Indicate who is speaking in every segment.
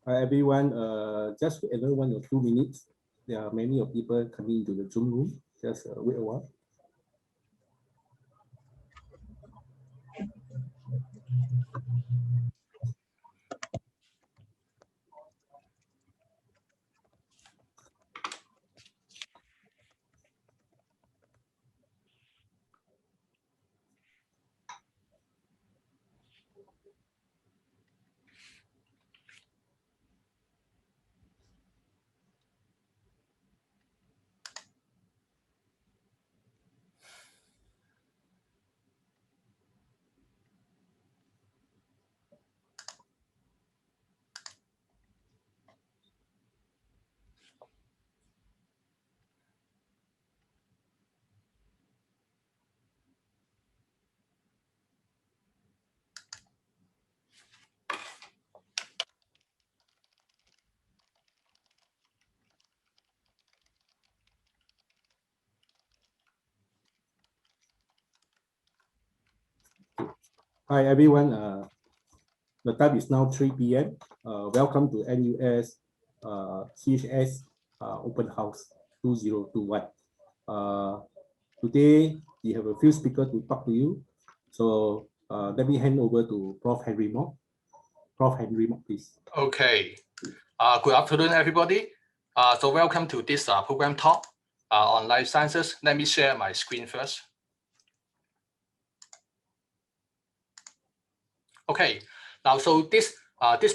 Speaker 1: Hi everyone, just another 1 or 2 minutes. There are many of people coming into the Zoom room. Just wait a while. Hi everyone, the time is now 3 p.m. Welcome to NUS CHS Open House 2021. Today we have a few speakers to talk to you. So let me hand over to Prof. Henry Mock. Prof. Henry Mock, please.
Speaker 2: Okay. Good afternoon, everybody. So welcome to this program talk on life sciences. Let me share my screen first. Okay. Now, so this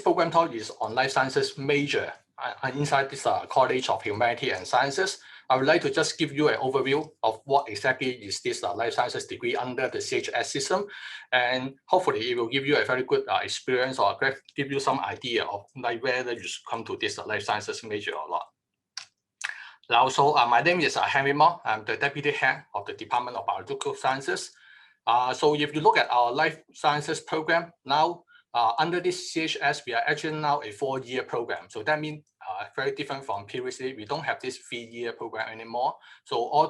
Speaker 2: program talk is on life sciences major inside this College of Humanity and Sciences. I would like to just give you an overview of what exactly is this life sciences degree under the CHS system, and hopefully it will give you a very good experience or give you some idea of like whether you should come to this life sciences major or not. Now, so my name is Henry Mock. I'm the Deputy Head of the Department of Biomedical Sciences. So if you look at our life sciences program now, under this CHS, we are actually now a 4-year program. So that means very different from previously. We don't have this 3-year program anymore. So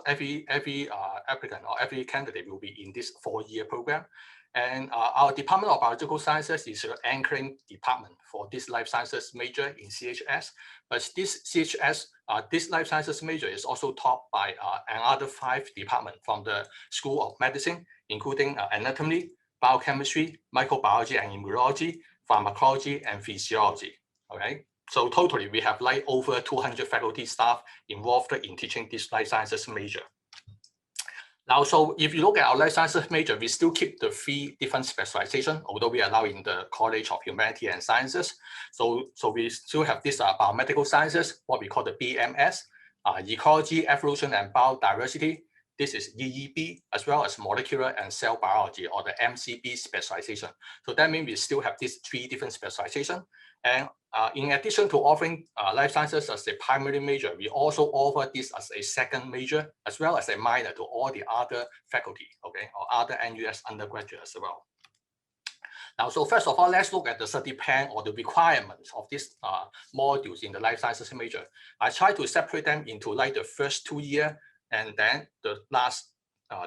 Speaker 2: every applicant or every candidate will be in this 4-year program. And our Department of Biological Sciences is an anchoring department for this life sciences major in CHS. But this CHS, this life sciences major is also taught by another 5 departments from the School of Medicine, including anatomy, biochemistry, microbiology and immunology, pharmacology, and physiology. Okay, so totally we have like over 200 faculty staff involved in teaching this life sciences major. Now, so if you look at our life sciences major, we still keep the 3 different specializations, although we are now in the College of Humanity and Sciences. So we still have this biomedical sciences, what we call the BMS, ecology, evolution, and biodiversity. This is EEB, as well as molecular and cell biology, or the MCB specialization. So that means we still have these 3 different specializations. And in addition to offering life sciences as a primary major, we also offer this as a second major, as well as a minor to all the other faculty, okay, or other NUS undergraduates as well. Now, so first of all, let's look at the study plan or the requirements of these modules in the life sciences major. I try to separate them into like the first 2 years and then the last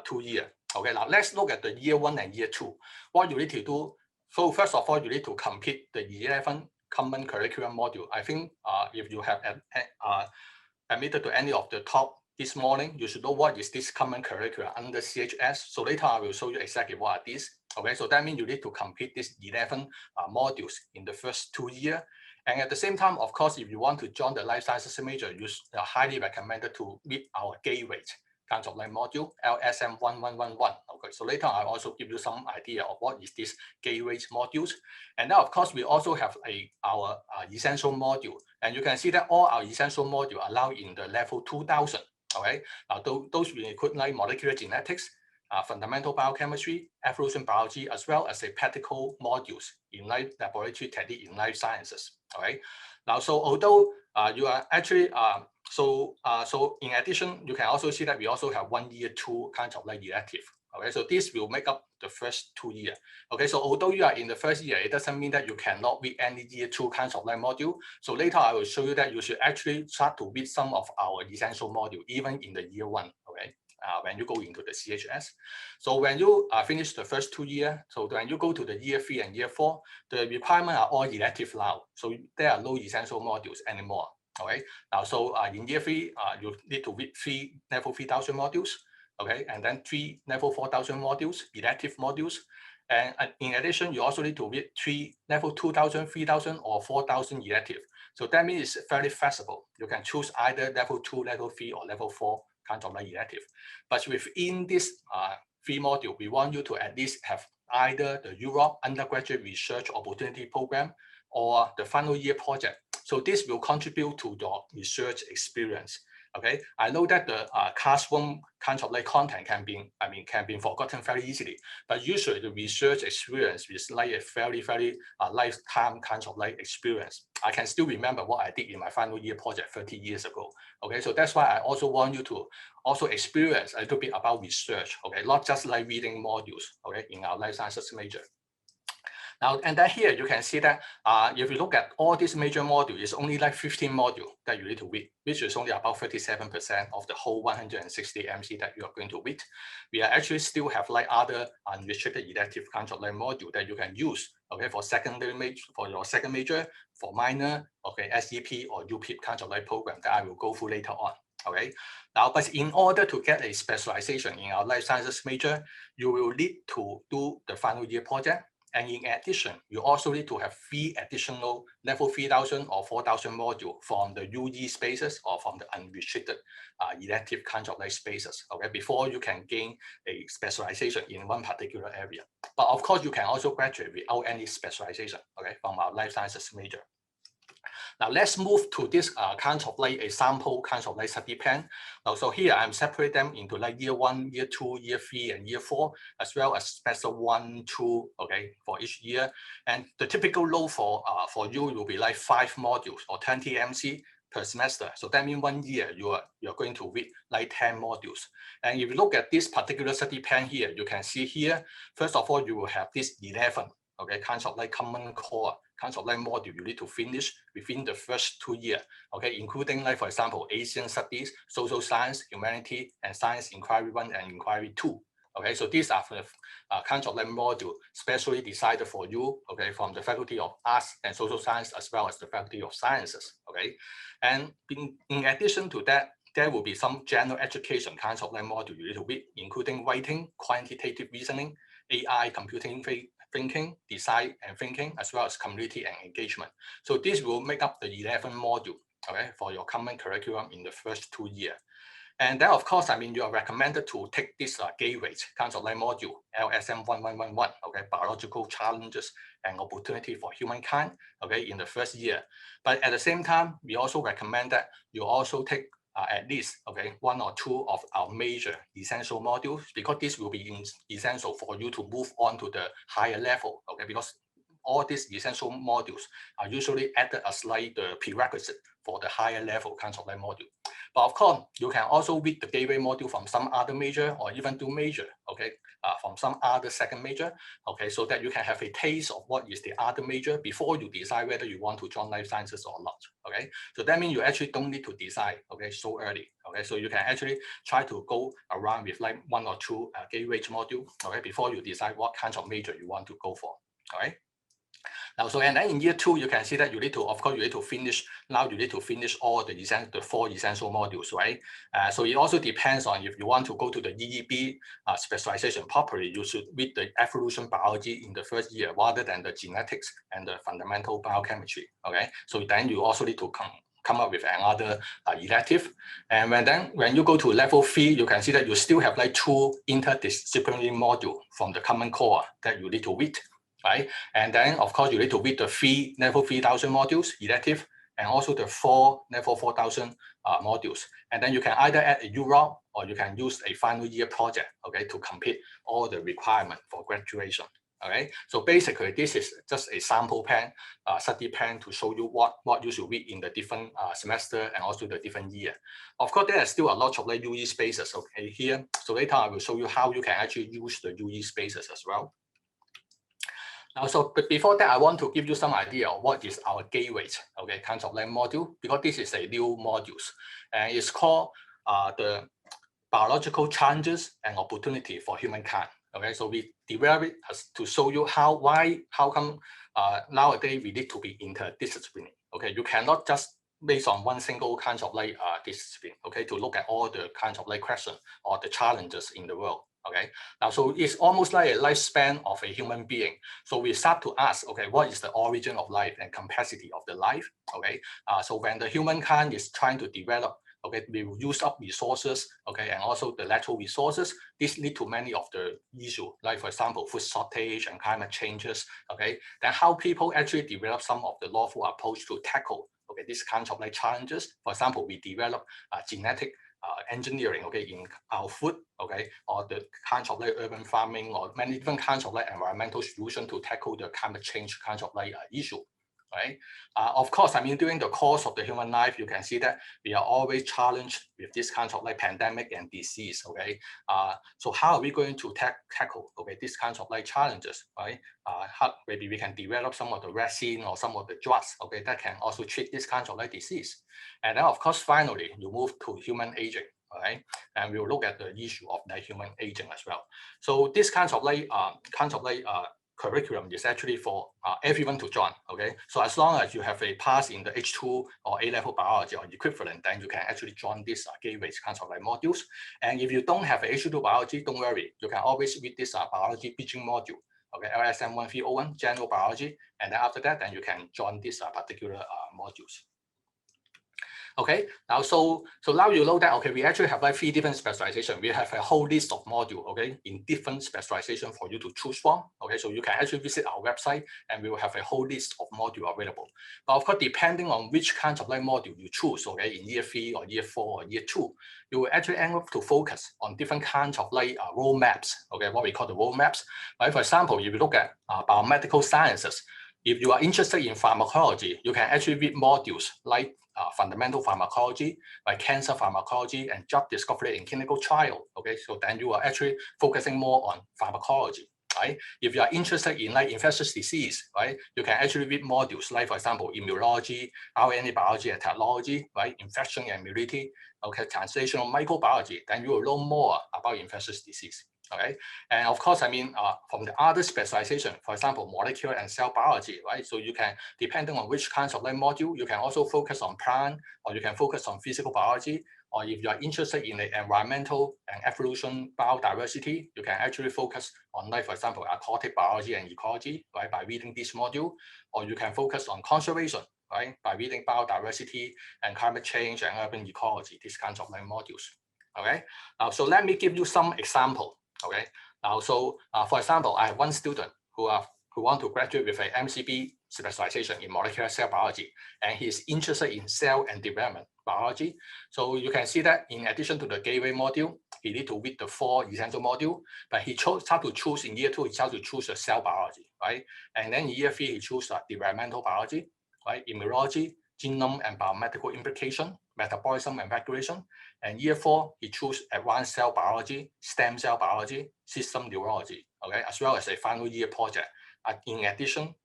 Speaker 2: 2 years. Okay, now let's look at the year 1 and year 2. What you need to do, so first of all, you need to complete the 11 common curriculum module. I think if you have admitted to any of the talk this morning, you should know what is this common curriculum under CHS. So later I will show you exactly what are these. Okay, so that means you need to complete these 11 modules in the first 2 years. And at the same time, of course, if you want to join the life sciences major, you are highly recommended to meet our gateway kinds of like module, LSM 1111. Okay, so later I'll also give you some idea of what is this gateway modules. And now, of course, we also have our essential module. And you can see that all our essential module are now in the level 2000. Okay, now those will include like molecular genetics, fundamental biochemistry, evolution biology, as well as a practical modules in life laboratory technique in life sciences. Okay, now so although you are actually so in addition, you can also see that we also have 1 year 2 kinds of like elective. Okay, so this will make up the first 2 years. Okay, so although you are in the first year, it doesn't mean that you cannot read any year 2 kinds of like module. So later I will show you that you should actually start to read some of our essential module even in the year 1. Okay, when you go into the CHS. So when you finish the first 2 years, so when you go to the year 3 and year 4, the requirements are all elective now. So there are no essential modules anymore. Okay. Now, so in year 3, you need to read 3 level 3000 modules. Okay, and then 3 level 4000 modules, elective modules. And in addition, you also need to read 3 level 2000, 3000, or 4000 elective. So that means it's very flexible. You can choose either level 2, level 3, or level 4 kinds of like elective. But within this 3 module, we want you to at least have either the Europe Undergraduate Research Opportunity Program or the final year project. So this will contribute to your research experience. Okay, I know that the classroom kinds of like content can be forgotten very easily, but usually the research experience is like a very lifetime kinds of like experience. I can still remember what I did in my final year project 30 years ago. Okay, so that's why I also want you to also experience a little bit about research. Okay, not just like reading modules. Okay, in our life sciences major. Now, and then here you can see that if you look at all these major modules, it's only like 15 modules that you need to read, which is only about 37% of the whole 160 MC that you are going to read. We are actually still have like other unrestricted elective kinds of like module that you can use, okay, for secondary major, for your second major, for minor, okay, SEP or UPIP kinds of like program that I will go through later on. Okay. Now, but in order to get a specialization in our life sciences major, you will need to do the final year project. And in addition, you also need to have 3 additional level 3000 or 4000 module from the UE spaces or from the unrestricted elective kinds of like spaces, okay, before you can gain a specialization in one particular area. But of course, you can also graduate without any specialization, okay, from our life sciences major. Now let's move to this kind of like a sample kind of like study plan. Now, so here I'm separate them into like year 1, year 2, year 3, and year 4, as well as special 1, 2, okay, for each year. And the typical load for you will be like 5 modules or 20 MC per semester. So that means 1 year you're going to read like 10 modules. And if you look at this particular study plan here, you can see here, first of all, you will have this 11, okay, kinds of like common core kinds of like module you need to finish within the first 2 years, okay, including like, for example, Asian studies, social science, humanity, and science inquiry 1 and inquiry 2. Okay, so these are the kinds of like module specially decided for you, okay, from the Faculty of Arts and Social Science as well as the Faculty of Sciences, okay. And in addition to that, there will be some general education kinds of like module you need to read, including writing, quantitative reasoning, AI, computing thinking, design and thinking, as well as community and engagement. So this will make up the 11 module, okay, for your common curriculum in the first 2 years. And then, of course, I mean, you are recommended to take this gateway kinds of like module, LSM 1111, okay, biological challenges and opportunity for humankind, okay, in the first year. But at the same time, we also recommend that you also take at least, okay, 1 or 2 of our major essential modules, because this will be essential for you to move on to the higher level, okay, because all these essential modules are usually added as like the prerequisite for the higher level kinds of like module. But of course, you can also read the gateway module from some other major or even do major, okay, from some other second major, okay, so that you can have a taste of what is the other major before you decide whether you want to join life sciences or not, okay. So that means you actually don't need to decide, okay, so early, okay. So you can actually try to go around with like 1 or 2 gateway module, okay, before you decide what kinds of major you want to go for, all right. Now, so and then in year 2, you can see that you need to, of course, you need to finish. Now you need to finish all the 4 essential modules, right? So it also depends on if you want to go to the EEB specialization properly. You should read the evolution biology in the first year rather than the genetics and the fundamental biochemistry. Okay, so then you also need to come up with another elective. And when you go to level 3, you can see that you still have like 2 interdisciplinary modules from the common core that you need to read. Right? And then, of course, you need to read the 3 level 3000 modules, elective, and also the 4 level 4000 modules. And then you can either add a UROP or you can use a final year project, okay, to complete all the requirements for graduation. Okay, so basically, this is just a sample plan, study plan to show you what you should read in the different semester and also the different year. Of course, there are still a lot of like UE spaces, okay, here. So later I will show you how you can actually use the UE spaces as well. Now, so but before that, I want to give you some idea of what is our gateway, okay, kinds of like module, because this is a new modules, and it's called the biological challenges and opportunity for humankind. Okay, so we develop it to show you how come nowadays we need to be interdisciplinary. Okay, you cannot just based on one single kind of like discipline. Okay, to look at all the kinds of like questions or the challenges in the world. Okay, now so it's almost like a lifespan of a human being. So we start to ask, okay, what is the origin of life and capacity of the life? Okay, so when the humankind is trying to develop, okay, we will use up resources, okay, and also the natural resources. This lead to many of the issues, like for example, food shortage and climate changes. Okay, then how people actually develop some of the lawful approach to tackle, okay, these kinds of like challenges. For example, we develop genetic engineering, okay, in our food, okay, or the kinds of like urban farming or many different kinds of like environmental solution to tackle the climate change kinds of like issue. Right. Of course, I mean, during the course of the human life, you can see that we are always challenged with this kinds of like pandemic and disease. Okay. So how are we going to tackle, okay, these kinds of like challenges, right? How maybe we can develop some of the vaccine or some of the drugs, okay, that can also treat this kinds of like disease. And then of course, finally, you move to human aging. Right, and we'll look at the issue of the human aging as well. So this kinds of like curriculum is actually for everyone to join. Okay, so as long as you have a pass in the H2 or A-level biology or equivalent, then you can actually join this gateway kinds of like modules. And if you don't have a H2 biology, don't worry, you can always read this biology bridging module. Okay, LSM 1301 general biology, and then after that, then you can join these particular modules. Okay, now so now you know that, okay, we actually have like 3 different specialization. We have a whole list of module, okay, in different specialization for you to choose from. Okay, so you can actually visit our website and we will have a whole list of module available. But of course, depending on which kinds of like module you choose, okay, in year 3 or year 4 or year 2, you will actually end up to focus on different kinds of like roadmaps, okay, what we call the roadmaps. Right? For example, if you look at biomedical sciences, if you are interested in pharmacology, you can actually read modules like fundamental pharmacology, like cancer pharmacology and drug discovery in clinical trial. Okay, so then you are actually focusing more on pharmacology. Right? If you are interested in like infectious disease, right, you can actually read modules like, for example, immunology, RNA biology and technology, right, infection and immunity, okay, translational microbiology. Then you will know more about infectious disease. Okay, and of course, I mean, from the other specialization, for example, molecular and cell biology, right? So you can, depending on which kinds of like module, you can also focus on plant, or you can focus on physical biology, or if you are interested in the environmental and evolution biodiversity, you can actually focus on, like, for example, aquatic biology and ecology, right, by reading this module, or you can focus on conservation, right, by reading biodiversity and climate change and urban ecology, these kinds of like modules. Okay, so let me give you some example. Okay, now so for example, I have one student who want to graduate with a MCB specialization in molecular cell biology, and he's interested in cell and development biology. So you can see that in addition to the gateway module, he need to read the 4 essential module, but he start to choose in year 2, he start to choose the cell biology, right? And then in year 3, he choose developmental biology, right? Immunology, genome and biomedical implication, metabolism and regulation. And year 4, he chose advanced cell biology, stem cell biology, system neurology, okay, as well as a final year project. In addition,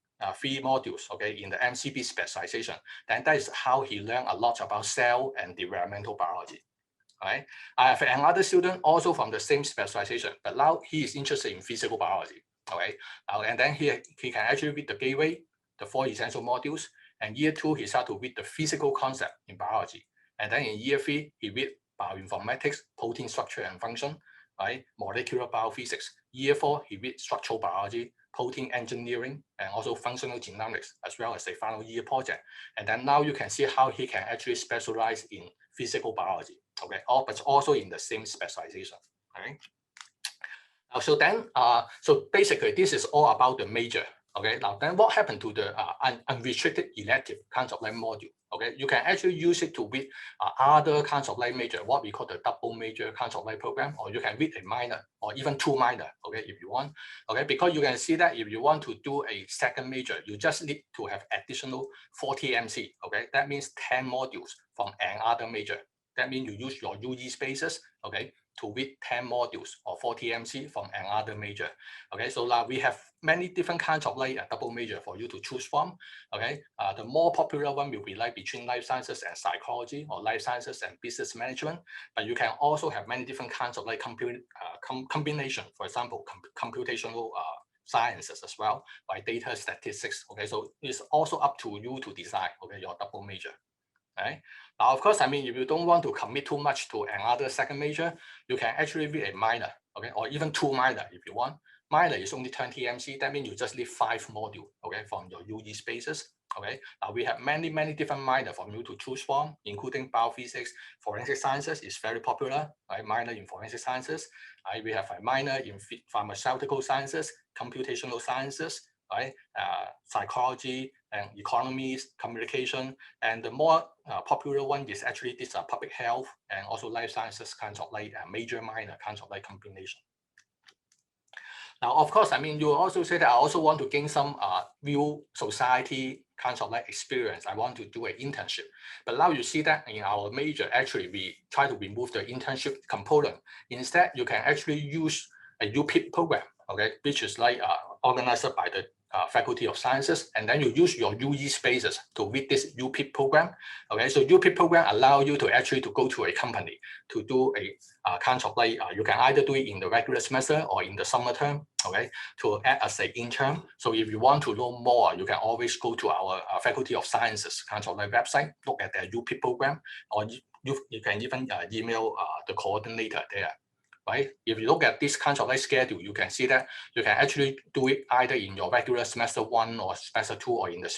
Speaker 2: 3 modules, okay, in the MCB specialization. Then that is how he learned a lot about cell and developmental biology. Right? I have another student also from the same specialization, but now he is interested in physical biology. Okay, and then he can actually read the gateway, the 4 essential modules. And year 2, he started to read the physical concept in biology. And then in year 3, he read bioinformatics, protein structure and function, right? Molecular biophysics. Year 4, he read structural biology, protein engineering, and also functional genomics, as well as a final year project. And then now you can see how he can actually specialize in physical biology, okay, but also in the same specialization. Okay. So then, so basically, this is all about the major. Okay, now then what happened to the unrestricted elective kinds of like module? Okay, you can actually use it to read other kinds of like major, what we call the double major kinds of like program, or you can read a minor or even 2 minor, okay, if you want. Okay, because you can see that if you want to do a second major, you just need to have additional 40 MC. Okay, that means 10 modules from another major. That means you use your UE spaces, okay, to read 10 modules or 40 MC from another major. Okay, so now we have many different kinds of like a double major for you to choose from. Okay, the more popular one will be like between life sciences and psychology, or life sciences and business management. But you can also have many different kinds of like combination. For example, computational sciences as well, by data statistics. Okay, so it's also up to you to decide, okay, your double major. Right? Now, of course, I mean, if you don't want to commit too much to another second major, you can actually read a minor, okay, or even 2 minor if you want. Minor is only 20 MC. That means you just need 5 modules, okay, from your UE spaces. Okay. Now we have many different minor for you to choose from, including biophysics, forensic sciences is very popular. Right? Minor in forensic sciences. Right? We have a minor in pharmaceutical sciences, computational sciences, right? Psychology and economies, communication, and the more popular one is actually this public health and also life sciences kinds of like major minor kinds of like combination. Now, of course, I mean, you also say that I also want to gain some real society kinds of like experience. I want to do an internship. But now you see that in our major, actually, we try to remove the internship component. Instead, you can actually use a UPIP program, okay, which is like organized by the Faculty of Sciences, and then you use your UE spaces to read this UPIP program. Okay, so UPIP program allow you to actually to go to a company to do a kind of like you can either do it in the regular semester or in the summer term. Okay, to act as an intern. So if you want to know more, you can always go to our Faculty of Sciences kind of like website, look at their UPIP program, or you can even email the coordinator there. Right? If you look at this kind of like schedule, you can see that you can actually do it either in your regular semester 1 or semester 2 or in the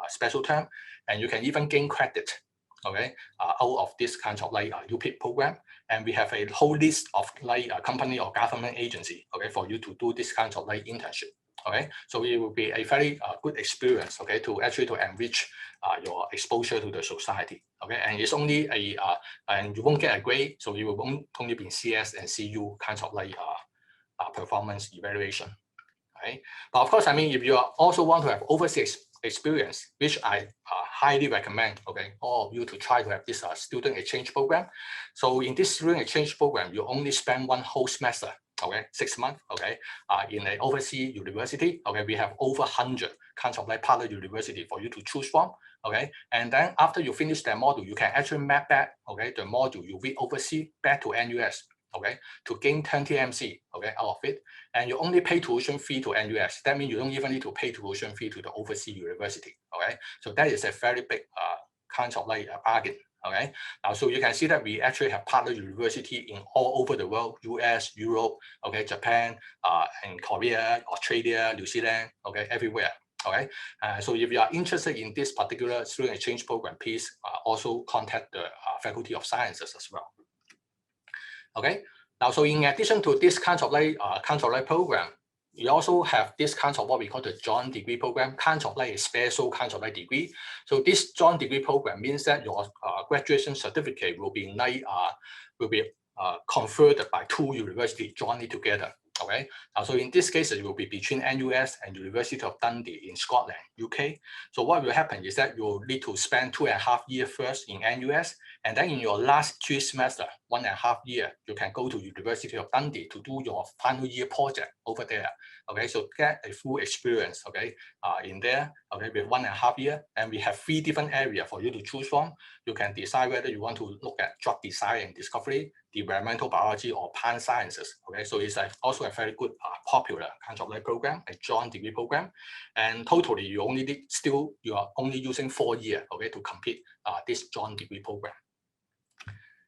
Speaker 2: special term, and you can even gain credit, okay, out of this kind of like UPIP program. And we have a whole list of like company or government agency, okay, for you to do this kind of like internship. Okay, so it will be a very good experience, okay, to actually to enrich your exposure to the society. Okay, and it's only a and you won't get a grade, so you will only be in CS and CU kinds of like performance evaluation. Right, but of course, I mean, if you also want to have overseas experience, which I highly recommend, okay, all of you to try to have this student exchange program. So in this student exchange program, you only spend 1 whole semester, okay, 6 months, okay, in an overseas university. Okay, we have over 100 kinds of like partner university for you to choose from. Okay, and then after you finish that module, you can actually map back, okay, the module you read overseas back to NUS, okay, to gain 20 MC, okay, out of it. And you only pay tuition fee to NUS. That means you don't even need to pay tuition fee to the overseas university, okay? So that is a very big kind of like a bargain, okay? Now, so you can see that we actually have partner university in all over the world, US, Europe, okay, Japan, and Korea, Australia, New Zealand, okay, everywhere. Okay, so if you are interested in this particular student exchange program, please also contact the Faculty of Sciences as well. Okay, now so in addition to this kind of like program, we also have this kind of what we call the joint degree program, kind of like a special kind of like degree. So this joint degree program means that your graduation certificate will be like conferred by 2 universities jointly together. Okay, so in this case, it will be between NUS and University of Dundee in Scotland, UK. So what will happen is that you'll need to spend 2.5 years first in NUS, and then in your last 3 semesters, 1.5 years, you can go to University of Dundee to do your final year project over there. Okay, so get a full experience, okay, in there, okay, with 1.5 years, and we have 3 different areas for you to choose from. You can decide whether you want to look at drug design and discovery, environmental biology, or plant sciences. Okay, so it's also a very good, popular kind of like program, a joint degree program, and totally you only need you are only using 4 years, okay, to complete this joint degree program.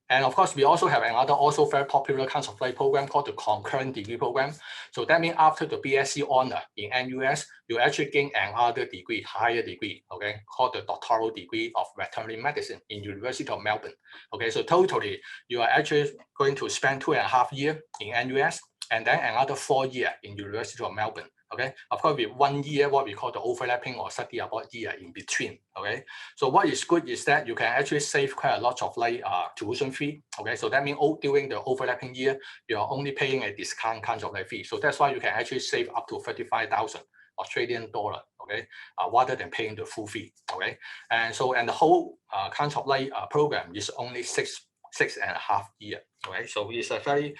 Speaker 2: And of course, we also have another also very popular kind of like program called the Concurrent degree program. So that means after the BSc honor in NUS, you actually gain another degree, higher degree, okay, called the doctoral degree of veterinary medicine in University of Melbourne. Okay, so totally you are actually going to spend 2.5 years in NUS and then another 4 years in University of Melbourne. Okay, of course, with 1 year, what we call the overlapping or study abroad year in between. Okay, so what is good is that you can actually save quite a lot of like tuition fee. Okay, so that means during the overlapping year, you are only paying a discount kind of like fee. So that's why you can actually save up to 35,000 Australian dollar. Okay, rather than paying the full fee. Okay, and the whole kind of like program is only 6 6.5 years. Okay, so it's a very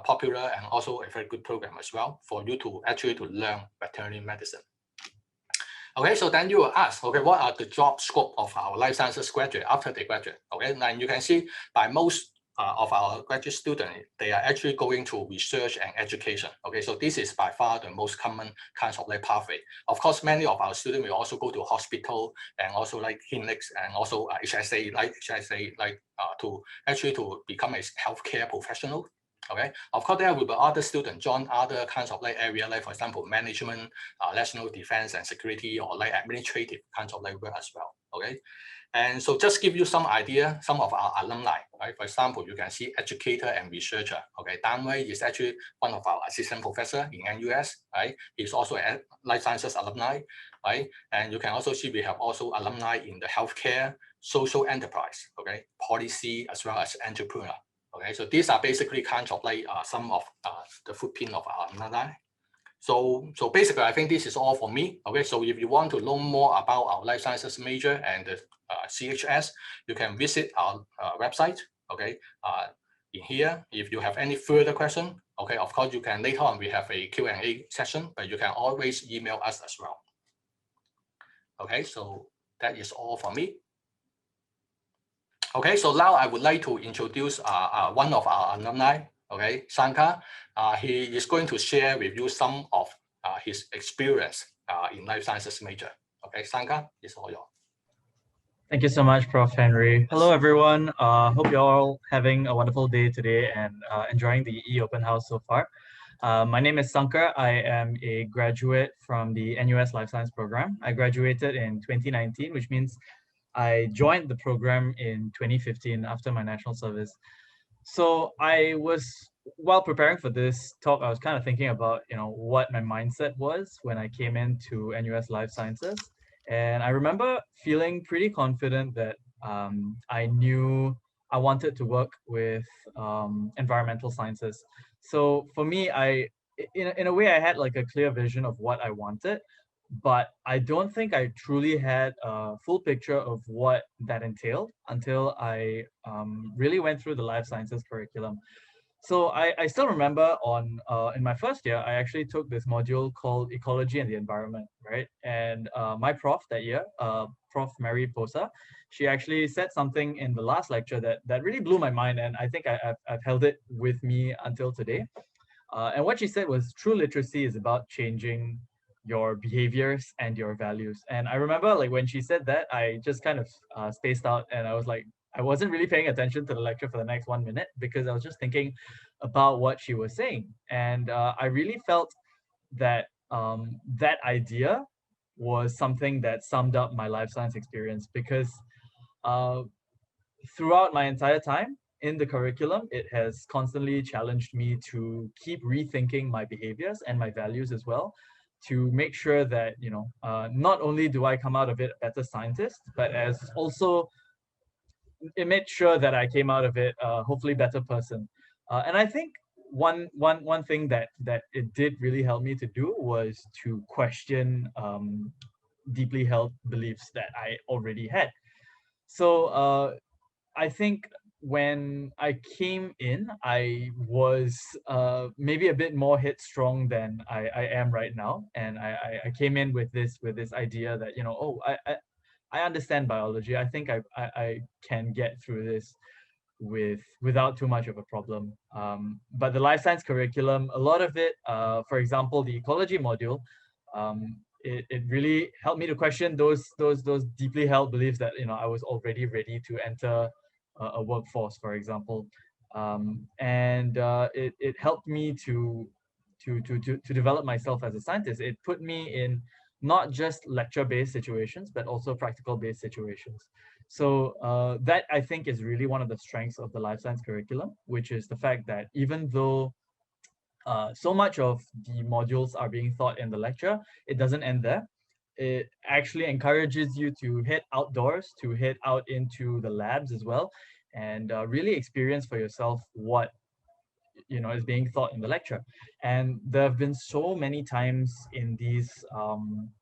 Speaker 2: popular and also a very good program as well for you to actually to learn veterinary medicine. Okay, so then you will ask, okay, what are the job scope of our life sciences graduate after they graduate? Okay, now you can see by most of our graduate students, they are actually going to research and education. Okay, so this is by far the most common kinds of like pathway. Of course, many of our students will also go to hospital and also like clinics and also HSA, to actually to become a healthcare professional. Okay, of course, there will be other students join other kinds of like area, like for example, management, national defense and security, or like administrative kinds of like work as well. Okay, and so just give you some idea, some of our alumni, right? For example, you can see educator and researcher. Okay, Dan Wei is actually one of our assistant professor in NUS, right? He's also a life sciences alumni, right? And you can also see we have also alumni in the healthcare, social enterprise, okay, policy, as well as entrepreneur. Okay, so these are basically kinds of like some of the footprint of our alumni. So basically, I think this is all for me. Okay, so if you want to know more about our life sciences major and the CHS, you can visit our website. Okay, in here, if you have any further question, okay, of course you can later on we have a Q&A session, but you can always email us as well. Okay, so that is all for me. Okay, so now I would like to introduce one of our alumni, okay, Shankar. He is going to share with you some of his experience in life sciences major. Okay, Shankar, it's all yours.
Speaker 3: Thank you so much, Prof. Henry. Hello, everyone. Hope you're all having a wonderful day today and enjoying the e-open house so far. My name is Shankar. I am a graduate from the NUS Life Science program. I graduated in 2019, which means I joined the program in 2015 after my national service. So while preparing for this talk, I was kind of thinking about, what my mindset was when I came into NUS Life Sciences. And I remember feeling pretty confident that I knew I wanted to work with environmental sciences. So for me, in a way, I had like a clear vision of what I wanted, but I don't think I truly had a full picture of what that entailed until I really went through the life sciences curriculum. So I still remember in my first year, I actually took this module called Ecology and the Environment, right? And my prof that year, Prof. Mary Posa, she actually said something in the last lecture that really blew my mind, and I think I've held it with me until today. And what she said was true literacy is about changing your behaviors and your values. And I remember like when she said that, I just kind of spaced out, and I was like, I wasn't really paying attention to the lecture for the next 1 minute because I was just thinking about what she was saying. And I really felt that that idea was something that summed up my life science experience, because throughout my entire time in the curriculum, it has constantly challenged me to keep rethinking my behaviors and my values as well, to make sure that, not only do I come out of it a better scientist, but as also it made sure that I came out of it hopefully better person. And I think one thing that it did really help me to do was to question deeply held beliefs that I already had. So I think when I came in, I was maybe a bit more headstrong than I am right now, and I came in with this idea that I understand biology. I think I can get through this without too much of a problem. But the life science curriculum, a lot of it, for example, the ecology module, it really helped me to question those deeply held beliefs that I was already ready to enter a workforce, for example, and it helped me to develop myself as a scientist. It put me in not just lecture-based situations, but also practical-based situations. So that I think is really one of the strengths of the life science curriculum, which is the fact that even though so much of the modules are being taught in the lecture, it doesn't end there. It actually encourages you to head outdoors, to head out into the labs as well, and really experience for yourself what is being taught in the lecture. And there have been so many times in these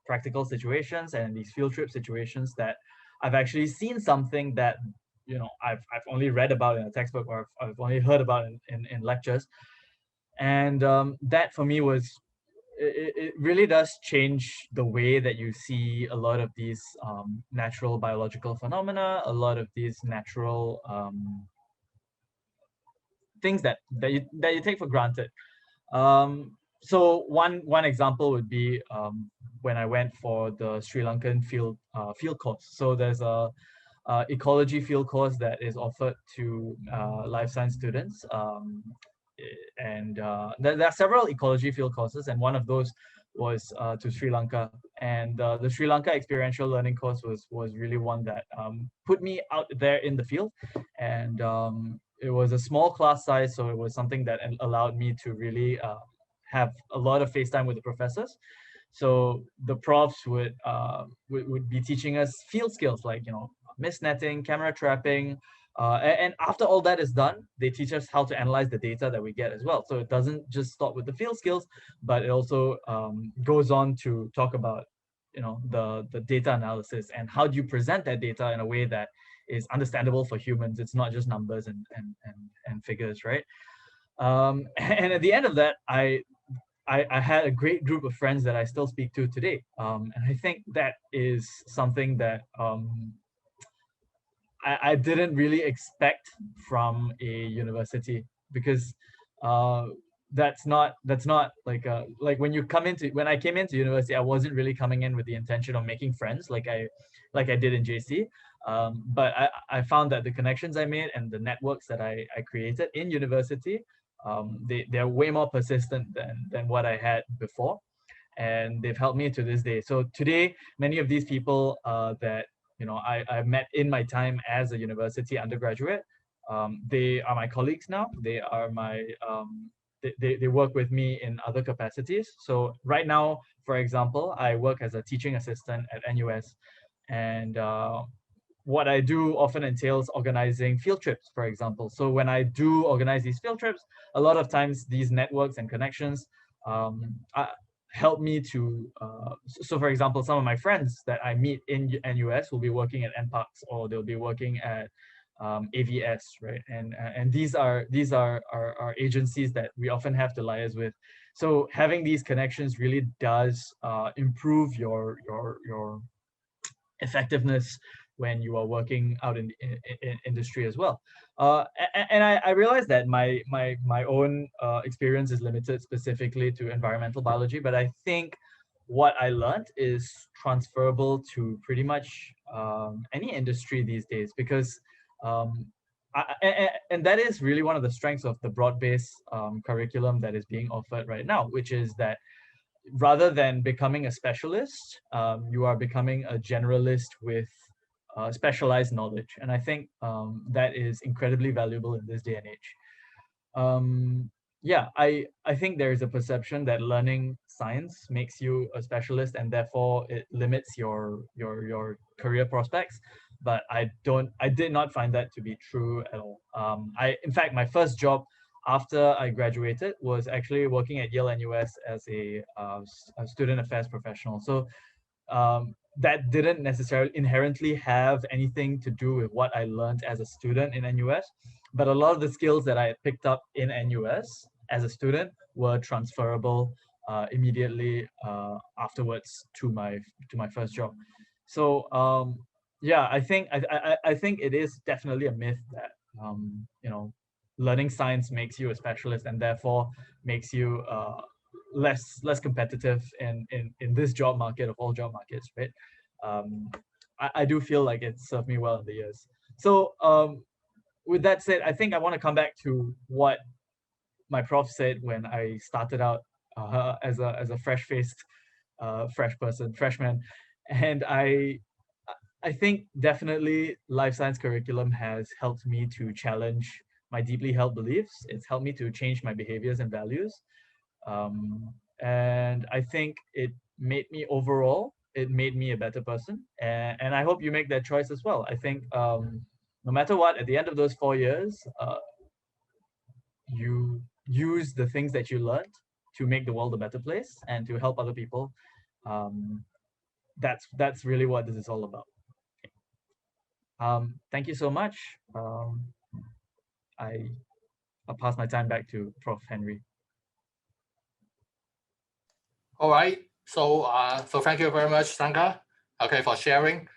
Speaker 3: practical situations and these field trip situations that I've actually seen something that I've only read about in a textbook, or I've only heard about in lectures. And that for me was, it really does change the way that you see a lot of these natural biological phenomena, a lot of these natural things that you take for granted. So one example would be when I went for the Sri Lankan field course. So there's a ecology field course that is offered to life science students, and there are several ecology field courses, and one of those was to Sri Lanka. And the Sri Lanka experiential learning course was really one that put me out there in the field, and it was a small class size, so it was something that allowed me to really have a lot of face time with the professors. So the profs would be teaching us field skills like mist netting, camera trapping, and after all that is done, they teach us how to analyze the data that we get as well. So it doesn't just stop with the field skills, but it also goes on to talk about the data analysis and how do you present that data in a way that is understandable for humans. It's not just numbers and figures, right? And at the end of that, I had a great group of friends that I still speak to today. And I think that is something that I didn't really expect from a university, because that's not like when I came into university, I wasn't really coming in with the intention of making friends like I did in JC. But I found that the connections I made and the networks that I created in university, they're way more persistent than what I had before, and they've helped me to this day. So today, many of these people that I met in my time as a university undergraduate, they are my colleagues now. They are my they work with me in other capacities. So right now, for example, I work as a teaching assistant at NUS, and what I do often entails organizing field trips, for example. So when I do organize these field trips, a lot of times these networks and connections help me to, so for example, some of my friends that I meet in NUS will be working at NParks, or they'll be working at AVS, right? And these are agencies that we often have to liaise with. So having these connections really does improve your effectiveness when you are working out in industry as well. And I realize that my own experience is limited specifically to environmental biology, but I think what I learned is transferable to pretty much any industry these days, because and that is really one of the strengths of the broad-based curriculum that is being offered right now, which is that rather than becoming a specialist, you are becoming a generalist with specialized knowledge. And I think that is incredibly valuable in this day and age. Yeah, I think there is a perception that learning science makes you a specialist and therefore it limits your career prospects. But I did not find that to be true at all. In fact, my first job after I graduated was actually working at Yale NUS as a student affairs professional. So that didn't necessarily inherently have anything to do with what I learned as a student in NUS, but a lot of the skills that I had picked up in NUS as a student were transferable immediately afterwards to my first job. So yeah, I think it is definitely a myth that learning science makes you a specialist and therefore makes you less competitive in this job market of all job markets, right? I do feel like it's served me well in the years. So with that said, I think I want to come back to what my prof said when I started out as a fresh-faced freshman, and I think definitely life science curriculum has helped me to challenge my deeply held beliefs. It's helped me to change my behaviors and values. And I think it made me a better person. And I hope you make that choice as well. I think no matter what, at the end of those 4 years, you use the things that you learned to make the world a better place and to help other people. That's really what this is all about. Thank you so much. I'll pass my time back to Prof. Henry.
Speaker 2: All right. So thank you very much, Sangha, okay, for sharing.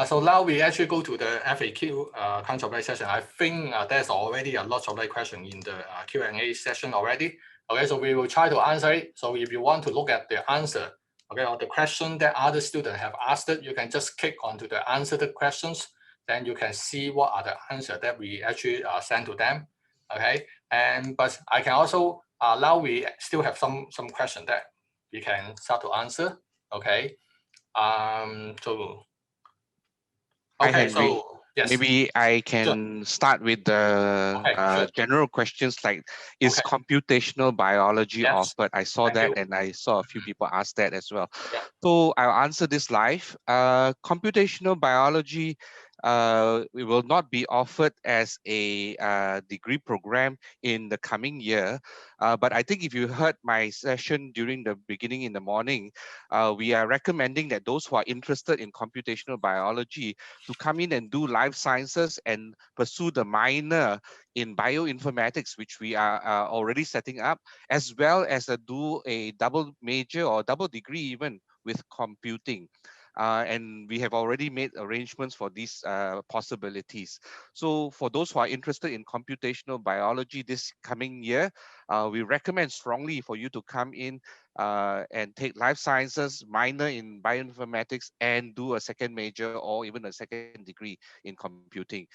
Speaker 2: So now we actually go to the FAQ kind of session. I think there's already a lot of question in the Q&A session already. Okay, so we will try to answer it. So if you want to look at the answer, okay, or the question that other students have asked it, you can just click onto the answer the questions. Then you can see what are the answers that we actually send to them. Okay, but I can also now we still have some question that we can start to answer. Okay. So
Speaker 4: Hi,
Speaker 2: okay.
Speaker 4: Henry.
Speaker 2: So yes.
Speaker 4: Maybe I
Speaker 2: Sure.
Speaker 4: can start with the
Speaker 2: Okay. Sure.
Speaker 4: general questions like, is
Speaker 2: Okay.
Speaker 4: computational biology
Speaker 2: Yes.
Speaker 4: offered? I saw
Speaker 2: Thank
Speaker 4: that
Speaker 2: you.
Speaker 4: and I saw a few people ask that as well.
Speaker 2: Yeah.
Speaker 4: So I'll answer this live. Computational biology it will not be offered as a degree program in the coming year. But I think if you heard my session during the beginning in the morning, we are recommending that those who are interested in computational biology to come in and do life sciences and pursue the minor in bioinformatics, which we are already setting up, as well as do a double major or double degree even with computing. And we have already made arrangements for these possibilities. So for those who are interested in computational biology this coming year, we recommend strongly for you to come in and take life sciences, minor in bioinformatics, and do a second major or even a second degree in computing.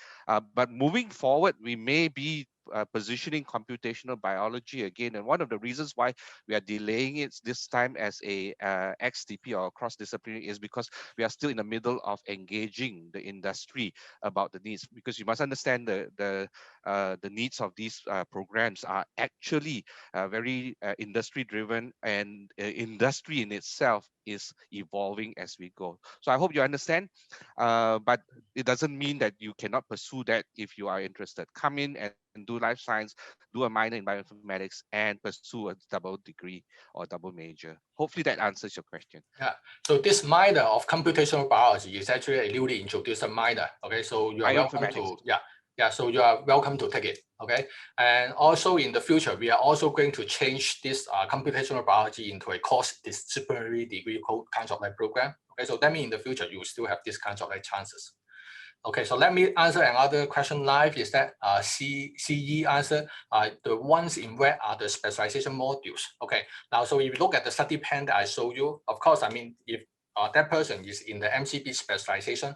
Speaker 4: But moving forward, we may be positioning computational biology again. And one of the reasons why we are delaying it this time as a XDP or cross-disciplinary is because we are still in the middle of engaging the industry about the needs. Because you must understand the needs of these programs are actually very industry-driven, and industry in itself is evolving as we go. So I hope you understand, but it doesn't mean that you cannot pursue that if you are interested. Come in and do life science, do a minor in bioinformatics, and pursue a double degree or double major. Hopefully that answers your question.
Speaker 2: Yeah. So this minor of computational biology is actually a newly introduced minor. Okay. So you are welcome to So you are welcome to take it. Okay. And also in the future, we are also going to change this computational biology into a cross-disciplinary degree kind of program. Okay. So that means in the future you will still have this kind of chances. Okay, so let me answer another question live. Is that CE answer? The ones in red are the specialization modules. Okay, now so if you look at the study plan that I showed you, of course, I mean if that person is in the MCB specialization,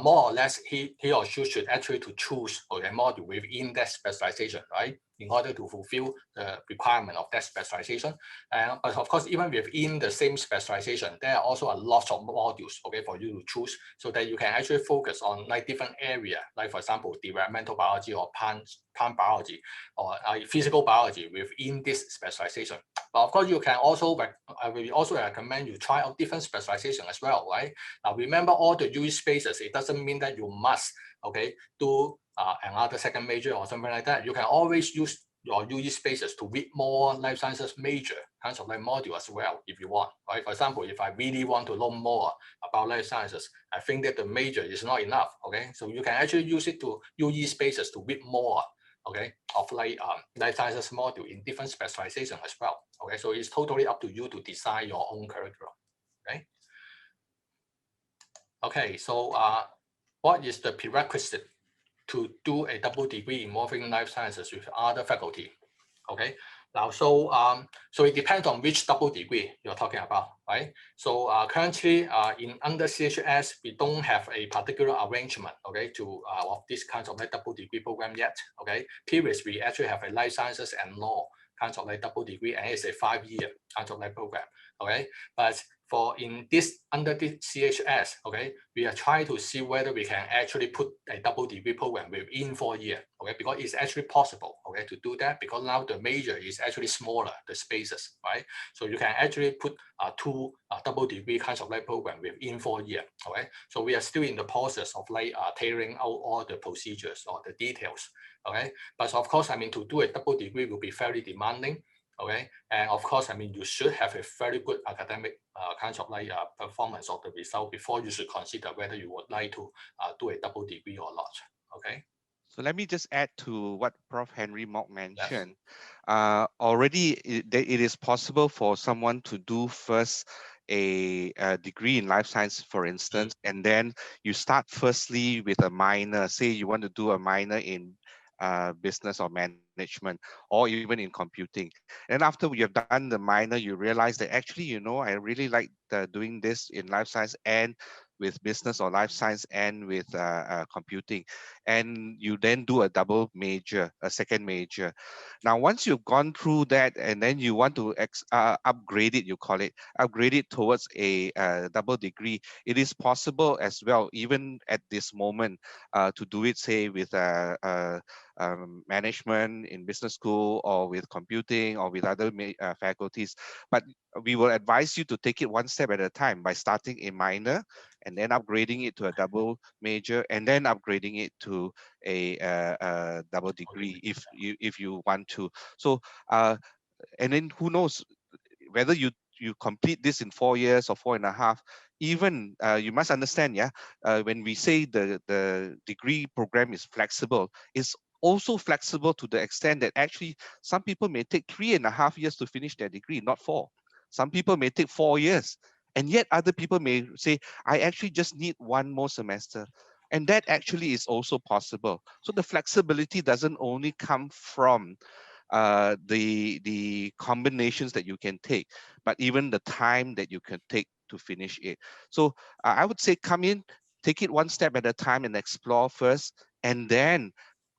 Speaker 2: more or less he or she should actually to choose a module within that specialization, right? In order to fulfill the requirement of that specialization. But of course, even within the same specialization, there are also a lot of modules, okay, for you to choose so that you can actually focus on different area, like for example, developmental biology or plant biology or physical biology within this specialization. But of course, you can also, I will also recommend you try out different specialization as well, right? Now, remember all the UE spaces, it doesn't mean that you must, okay, do another second major or something like that. You can always use your UE spaces to read more life sciences major kinds of module as well if you want, right? For example, if I really want to learn more about life sciences, I think that the major is not enough, okay? So you can actually use it to UE spaces to read more, okay, of life sciences module in different specialization as well, okay? So it's totally up to you to design your own curriculum, okay? Okay, so what is the prerequisite to do a double degree in morphing life sciences with other faculty? Okay, now so it depends on which double degree you're talking about, right? So currently in under CHS, we don't have a particular arrangement, okay, to of this kind of double degree program yet. Okay, previously we actually have a life sciences and law kind of double degree, and it's a 5-year kind of program. Okay, but for in this under the CHS, okay, we are trying to see whether we can actually put a double degree program within 4 years, okay, because it's actually possible, okay, to do that because now the major is actually smaller, the spaces, right? So you can actually put 2 double degree kinds of program within 4 years, okay? So we are still in the process of tailoring out all the procedures or the details, okay? But of course, I mean, to do a double degree will be very demanding. Okay, and of course, I mean, you should have a very good academic kind of like performance of the result before you should consider whether you would like to do a double degree or not. Okay.
Speaker 4: So let me just add to what Prof. Henry Mock
Speaker 2: Yes.
Speaker 4: mentioned. Already, it is possible for someone to do first a degree in life science, for instance, and then you start firstly with a minor. Say you want to do a minor in business or management, or even in computing. And after you have done the minor, you realize that actually, I really like doing this in life science and with business or life science and with computing. And you then do a double major, a second major. Now, once you've gone through that and then you want to upgrade it, you call it, upgrade it towards a double degree, it is possible as well, even at this moment, to do it, say, with management in business school or with computing or with other faculties. But we will advise you to take it one step at a time by starting a minor and then upgrading it to a double major and then upgrading it to a double degree if you want to. So and then who knows whether you complete this in 4 years or 4.5. Even you must understand, when we say the degree program is flexible, it's also flexible to the extent that actually some people may take 3.5 years to finish their degree, not 4. Some people may take 4 years, and yet other people may say, I actually just need 1 more semester. And that actually is also possible. So the flexibility doesn't only come from the combinations that you can take, but even the time that you can take to finish it. So I would say come in, take it one step at a time and explore first, and then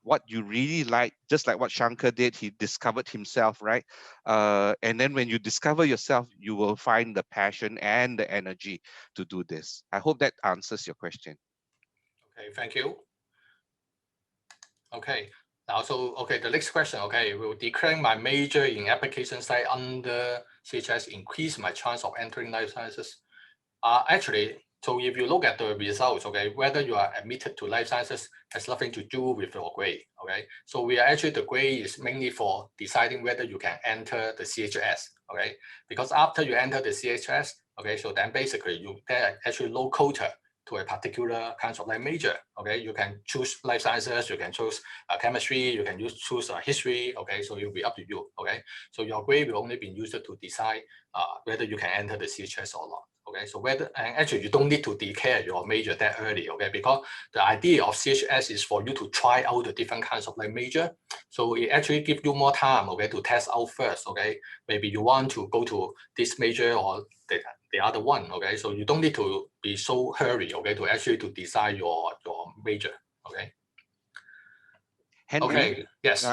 Speaker 4: what you really like, just like what Shankar did, he discovered himself, right? And then when you discover yourself, you will find the passion and the energy to do this. I hope that answers your question.
Speaker 2: Okay, thank you. Okay, now the next question. Okay, will declaring my major in application side under CHS increase my chance of entering life sciences? Actually, so if you look at the results, okay, whether you are admitted to life sciences has nothing to do with your grade. Okay, so the grade is mainly for deciding whether you can enter the CHS. Okay, because after you enter the CHS, okay, so then basically there are actually no quota to a particular kind of like major. Okay, you can choose life sciences, you can choose chemistry, you can choose history. Okay, so it will be up to you. Okay, so your grade will only be used to decide whether you can enter the CHS or not. Okay, so and actually you don't need to declare your major that early. Okay, because the idea of CHS is for you to try out the different kinds of like major. So it actually gives you more time, okay, to test out first. Okay, maybe you want to go to this major or the other one. Okay, so you don't need to be so hurry. Okay, to actually to decide your major. Okay.
Speaker 4: Henry,
Speaker 2: okay. Yes.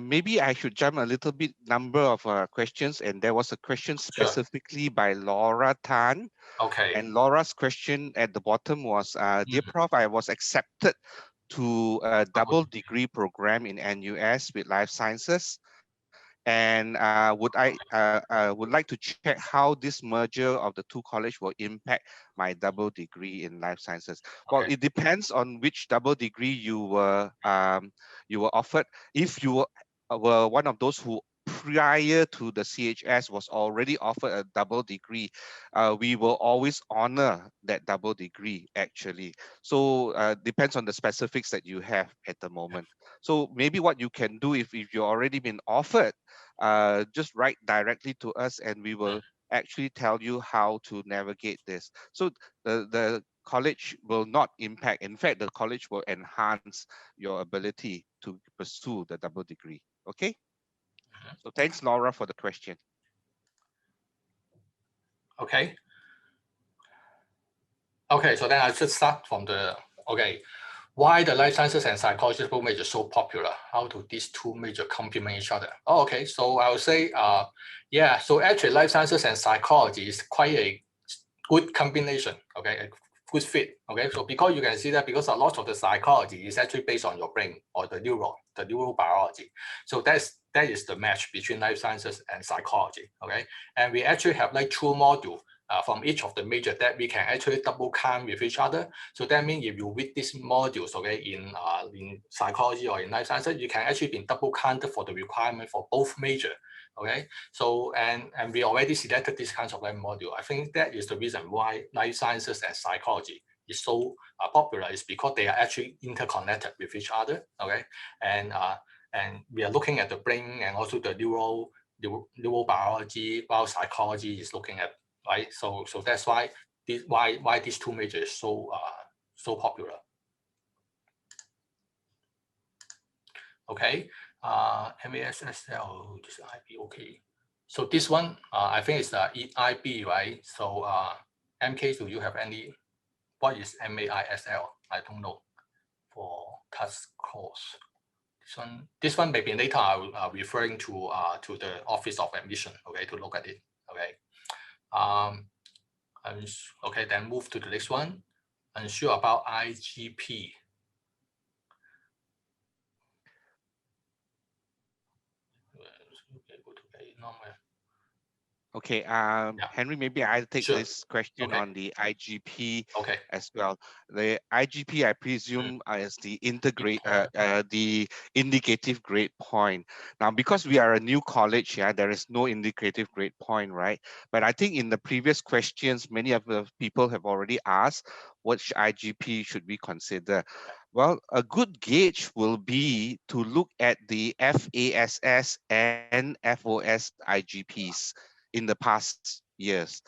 Speaker 4: maybe I should jump a little bit number of questions, and there was a question specifically by Laura Tan.
Speaker 2: Okay.
Speaker 4: And Laura's question at the bottom was, dear Prof, I was accepted to a double degree program in NUS with life sciences. And would like to check how this merger of the two colleges will impact my double degree in life sciences. Well,
Speaker 2: Okay.
Speaker 4: it depends on which double degree you were offered. If you were one of those who prior to the CHS was already offered a double degree, we will always honor that double degree actually. So depends on the specifics that you have at the moment. So maybe what you can do if you've already been offered, just write directly to us and we will actually tell you how to navigate this. So the college will not impact. In fact, the college will enhance your ability to pursue the double degree. Okay? So thanks, Laura, for the question.
Speaker 2: Okay. Okay, so then I should start from why the life sciences and psychology both majors so popular? How do these two majors complement each other? Oh, okay, so I would say, yeah, so actually life sciences and psychology is quite a good combination, okay, a good fit, okay? So because you can see that because a lot of the psychology is actually based on your brain or the neurobiology. So that is the match between life sciences and psychology, okay? And we actually have like 2 modules from each of the major that we can actually double count with each other. So that means if you read these modules, okay, in psychology or in life sciences, you can actually be double counted for the requirement for both major. Okay, so and we already selected this kinds of module. I think that is the reason why life sciences and psychology is so popular, is because they are actually interconnected with each other. Okay, and we are looking at the brain and also the neurobiology, biopsychology is looking at, right? So that's why these two majors so so popular. Okay, MASSL, this IB, okay. So this one, I think it's the IB, right? So MK, do you have any, what is MAISL? I don't know for task course. This one maybe later I'll referring to the Office of Admission, okay, to look at it, okay. Okay, then move to the next one. Unsure about IGP.
Speaker 4: Okay,
Speaker 2: Yeah.
Speaker 4: Henry, maybe I'll take
Speaker 2: Sure.
Speaker 4: this question
Speaker 2: Okay.
Speaker 4: on the IGP
Speaker 2: Okay.
Speaker 4: as well. The IGP, I presume, is the
Speaker 2: Point.
Speaker 4: the indicative grade point. Now, because we are a new college, yeah, there is no indicative grade point, right? But I think in the previous questions, many of the people have already asked, which IGP should we consider? Well, a good gauge will be to look at the FASS and FOS IGPs in the past years.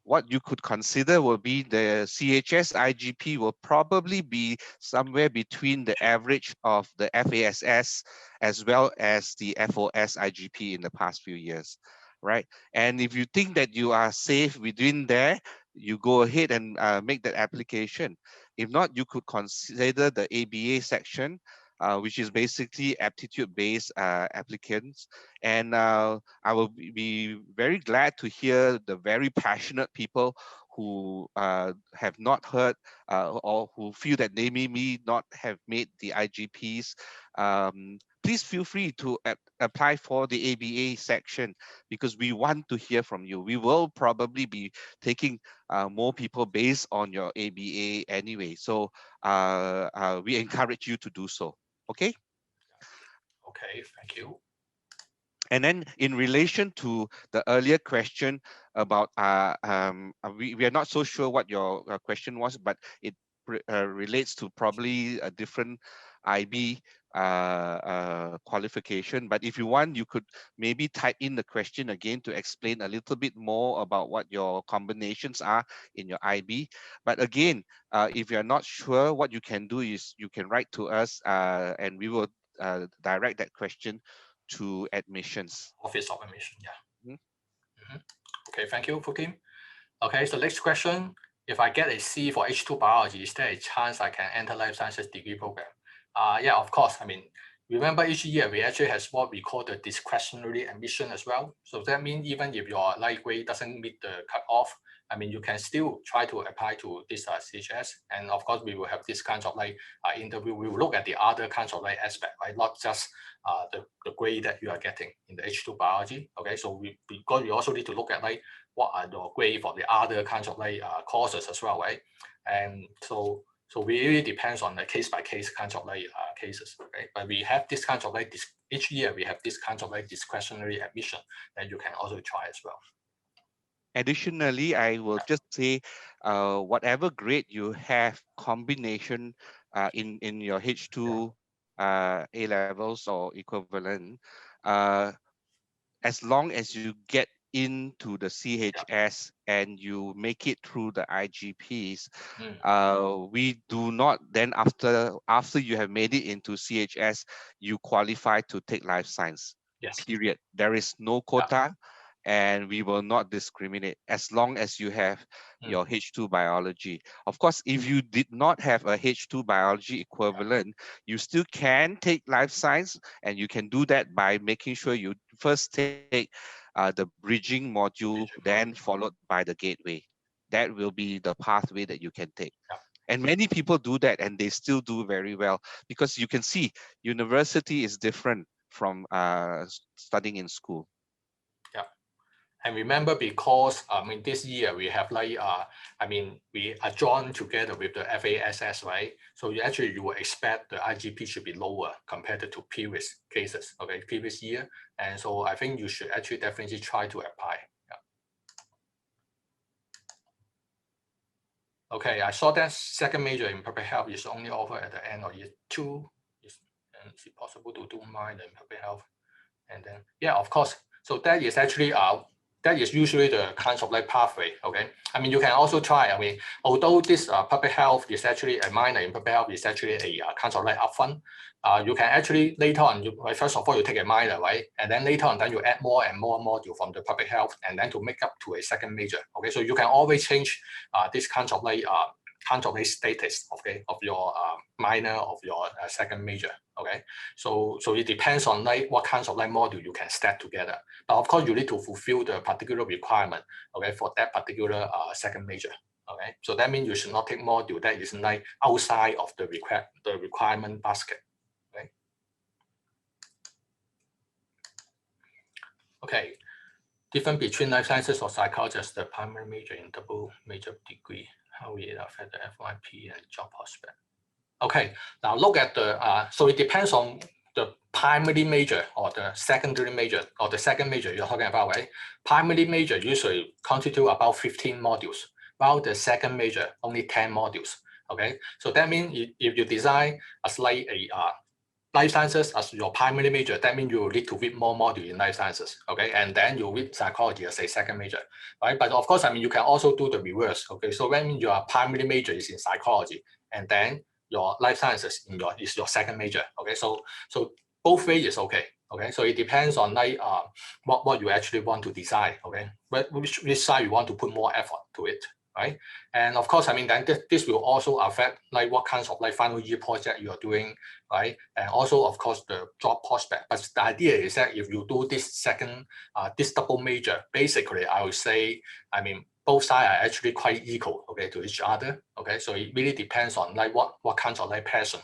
Speaker 4: What you could consider will be the CHS IGP will probably be somewhere between the average of the FASS as well as the FOS IGP in the past few years, right? And if you think that you are safe within there, you go ahead and make that application. If not, you could consider the ABA section, which is basically aptitude-based applicants. And I will be very glad to hear the very passionate people who have not heard or who feel that they may not have made the IGPs. Please feel free to apply for the ABA section, because we want to hear from you. We will probably be taking more people based on your ABA anyway. So we encourage you to do so. Okay.
Speaker 2: Okay, thank you.
Speaker 4: And then in relation to the earlier question about, we are not so sure what your question was, but it relates to probably a different IB qualification. But if you want, you could maybe type in the question again to explain a little bit more about what your combinations are in your IB. But again, if you're not sure, what you can do is you can write to us and we will direct that question to admissions.
Speaker 2: Office of Admission, yeah.
Speaker 4: Mm-hmm.
Speaker 2: Okay, thank you, Fukim. Okay, so next question. If I get a C for H2 biology, is there a chance I can enter life sciences degree program? Yeah, of course. I mean, remember each year we actually has what we call the discretionary admission as well. So that means even if your light grade doesn't meet the cutoff, I mean, you can still try to apply to this CHS. And of course, we will have this kinds of interview. We will look at the other kinds of aspect, right? Not just the grade that you are getting in the H2 biology. Okay, so because we also need to look at what are the grade for the other kinds of courses as well, right? And so we really depends on the case by case kinds of cases, right? But we have this kinds of each year we have this kinds of discretionary admission that you can also try as well.
Speaker 4: Additionally, I will just say, whatever grade you have combination in your H2 A levels or equivalent, as long as you get into the CHS and you make it through the IGPs, we do not then after you have made it into CHS, you qualify to take life science.
Speaker 2: Yes.
Speaker 4: Period. There is no quota. And we will not discriminate as long as you have your H2 biology. Of course, if you did not have a H2 biology equivalent, you still can take life science, and you can do that by making sure you first take the bridging module, then followed by the gateway. That will be the pathway that you can take. And many people do that and they still do very well, because you can see university is different from studying in school.
Speaker 2: Yeah. And remember, because this year we have like we are joined together with the FASS, right? So you will expect the IGP should be lower compared to previous cases, okay, previous year. And so I think you should actually definitely try to apply. Yeah. Okay, I saw that second major in public health is only offered at the end of year 2. Is it possible to do minor in public health? And then, yeah, of course. So that is actually that is usually the kinds of like pathway. Okay, I mean you can also try. I mean, although this public health is actually a minor in public health is actually a kind of like upfront. You can actually later on, first of all you take a minor, right, and then later on then you add more and more module from the public health, and then to make up to a second major. Okay, so you can always change this kind of like status, okay, of your minor, of your second major. Okay, so it depends on like what kinds of like module you can stack together. But of course, you need to fulfill the particular requirement, okay, for that particular second major. Okay, so that means you should not take module that is like outside of the requirement basket. Okay. Okay. Difference between life sciences or psychology as the primary major in double major degree. How will it affect the FYP and job prospect? Okay, now look at the, so it depends on the primary major or the secondary major or the second major you're talking about, right? Primary major usually constitute about 15 modules, while the second major only 10 modules, okay? So that means if you design as like a life sciences as your primary major, that means you need to read more module in life sciences, okay? And then you read psychology as a second major, right? But of course, I mean, you can also do the reverse, okay? So when your primary major is in psychology, and then your life sciences is your second major, okay? So both ways is okay, okay? So it depends on like what you actually want to decide, okay? Which side you want to put more effort to it, right? And of course, I mean, then this will also affect like what kinds of like final year project you are doing, right? And also, of course, the job prospect. But the idea is that if you do this second, this double major, basically, I would say, I mean, both sides are actually quite equal, okay, to each other, okay? So it really depends on like what kinds of like passion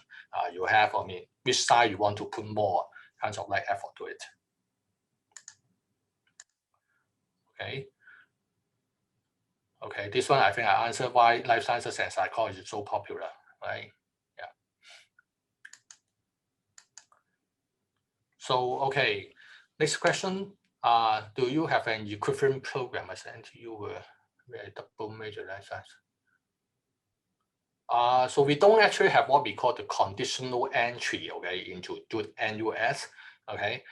Speaker 2: you have. I mean, which side you want to put more kinds of like effort to it. Okay. Okay, this one I think I answered why life sciences and psychology is so popular, right? Yeah. So, okay, next question. Do you have an equivalent program as NTU where a double major life science? So we don't actually have what we call the conditional entry, okay, into NUS, okay.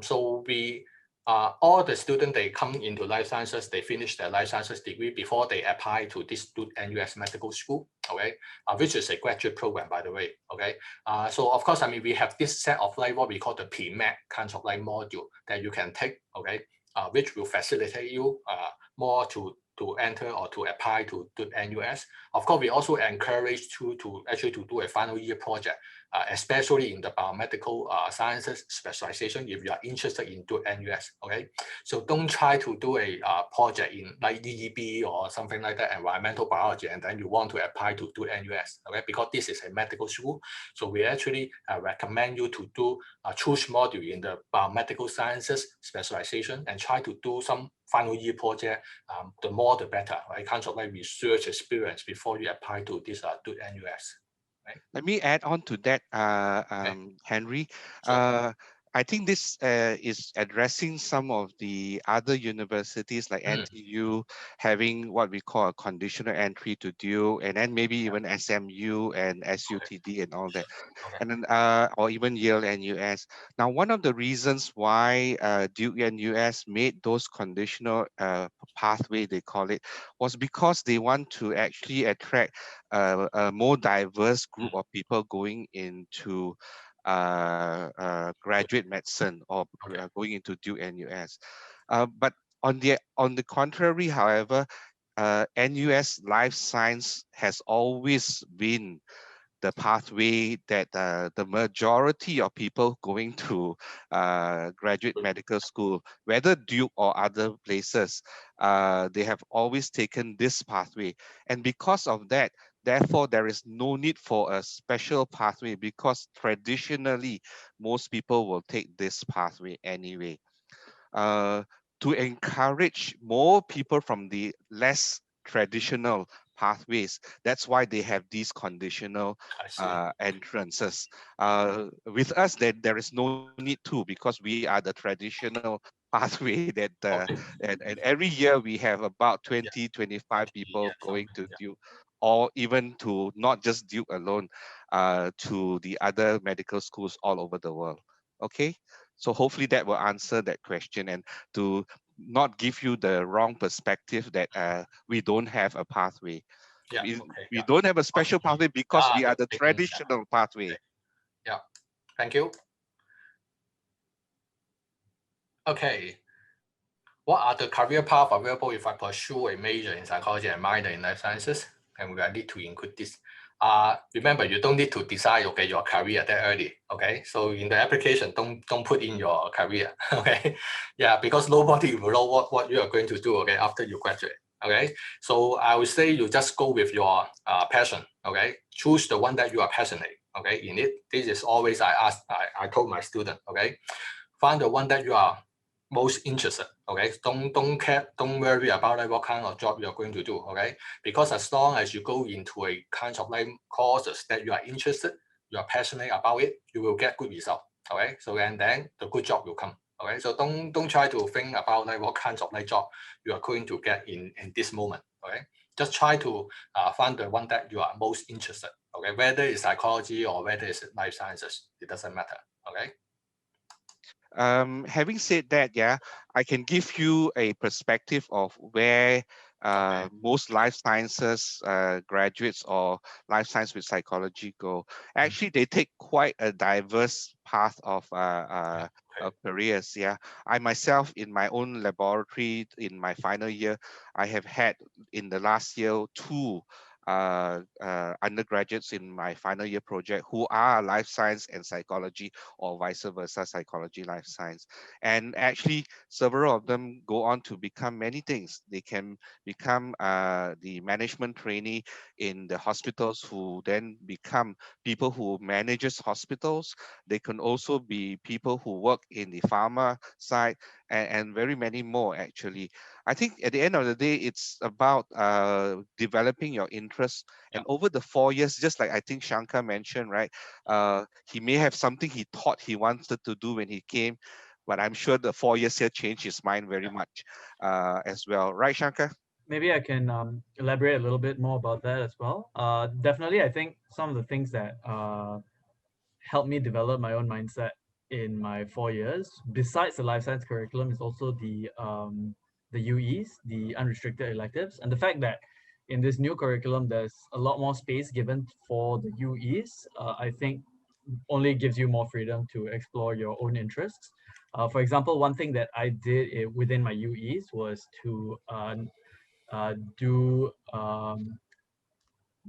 Speaker 2: So we all the students, they come into life sciences, they finish their life sciences degree before they apply to this NUS medical school, okay, which is a graduate program, by the way, okay. So of course, I mean, we have this set of like what we call the pre-med kinds of like module that you can take, okay, which will facilitate you more to enter or to apply to NUS. Of course, we also encourage you to actually to do a final year project, especially in the biomedical sciences specialization if you are interested in doing NUS, okay? So don't try to do a project in like EEB or something like that, environmental biology, and then you want to apply to do NUS, okay? Because this is a medical school. So we actually recommend you to do choose module in the biomedical sciences specialization and try to do some final year project. The more the better, right? Kind of like research experience before you apply to this do NUS. Right?
Speaker 4: Let me add on to that, Henry.
Speaker 2: Sure.
Speaker 4: I think this is addressing some of the other universities like NTU having what we call a conditional entry to Duke, and then maybe even SMU and SUTD and all that, and then or even Yale and US. Now, one of the reasons why Duke and US made those conditional pathway, they call it, was because they want to actually attract a more diverse group of people going into graduate medicine or going into Duke and US. But on the contrary, however, NUS life science has always been the pathway that the majority of people going to graduate medical school, whether Duke or other places, they have always taken this pathway. And because of that, therefore, there is no need for a special pathway because traditionally, most people will take this pathway anyway. to encourage more people from the less traditional pathways. That's why they have these conditional
Speaker 2: I see.
Speaker 4: entrances. With us, there is no need to, because we are the traditional pathway that
Speaker 2: Okay.
Speaker 4: and every year we have about
Speaker 2: Yeah.
Speaker 4: 20, 25 people
Speaker 2: Yes.
Speaker 4: going to
Speaker 2: Yeah.
Speaker 4: Duke, or even to not just Duke alone, to the other medical schools all over the world. Okay, so hopefully that will answer that question, and to not give you the wrong perspective that we don't have a pathway.
Speaker 2: Yeah.
Speaker 4: We,
Speaker 2: Okay.
Speaker 4: we
Speaker 2: Yeah.
Speaker 4: don't have a special pathway because we are
Speaker 2: That's
Speaker 4: the
Speaker 2: making sense.
Speaker 4: traditional pathway.
Speaker 2: Yeah. Thank you. Okay. What are the career paths available if I pursue a major in psychology and minor in life sciences? And we need to include this. Remember, you don't need to decide your career that early. Okay, so in the application, don't put in your career. Okay, yeah, because nobody will know what you are going to do. Okay, after you graduate. Okay, so I would say you just go with your passion. Okay, choose the one that you are passionate. Okay, in it. This is always I told my student. Okay, find the one that you are most interested. Okay, don't worry about like what kind of job you are going to do. Okay, because as long as you go into a kind of like courses that you are interested, you are passionate about it, you will get good result. Okay, so and then the good job will come. Okay, so don't try to think about like what kinds of like job you are going to get in this moment. Okay, just try to find the one that you are most interested. Okay, whether it's psychology or whether it's life sciences, it doesn't matter. Okay.
Speaker 4: Having said that, yeah, I can give you a perspective of where most life sciences graduates or life science with psychology go. Actually, they take quite a diverse path of careers. Yeah, I myself, in my own laboratory, in my final year, I have had in the last year 2 undergraduates in my final year project who are life science and psychology, or vice versa, psychology, life science. And actually, several of them go on to become many things. They can become the management trainee in the hospitals, who then become people who manages hospitals. They can also be people who work in the pharma side, and very many more actually. I think at the end of the day, it's about developing your interests.
Speaker 2: Yeah.
Speaker 4: And over the 4 years, just like I think Shankar mentioned, right? He may have something he thought he wanted to do when he came, but I'm sure the 4 years here changed his mind very much as well. Right, Shankar?
Speaker 3: Maybe I can elaborate a little bit more about that as well. Definitely, I think some of the things that helped me develop my own mindset in my 4 years, besides the life science curriculum, is also the UEs, the unrestricted electives, and the fact that in this new curriculum, there's a lot more space given for the UEs. I think only gives you more freedom to explore your own interests. For example, one thing that I did within my UEs was to do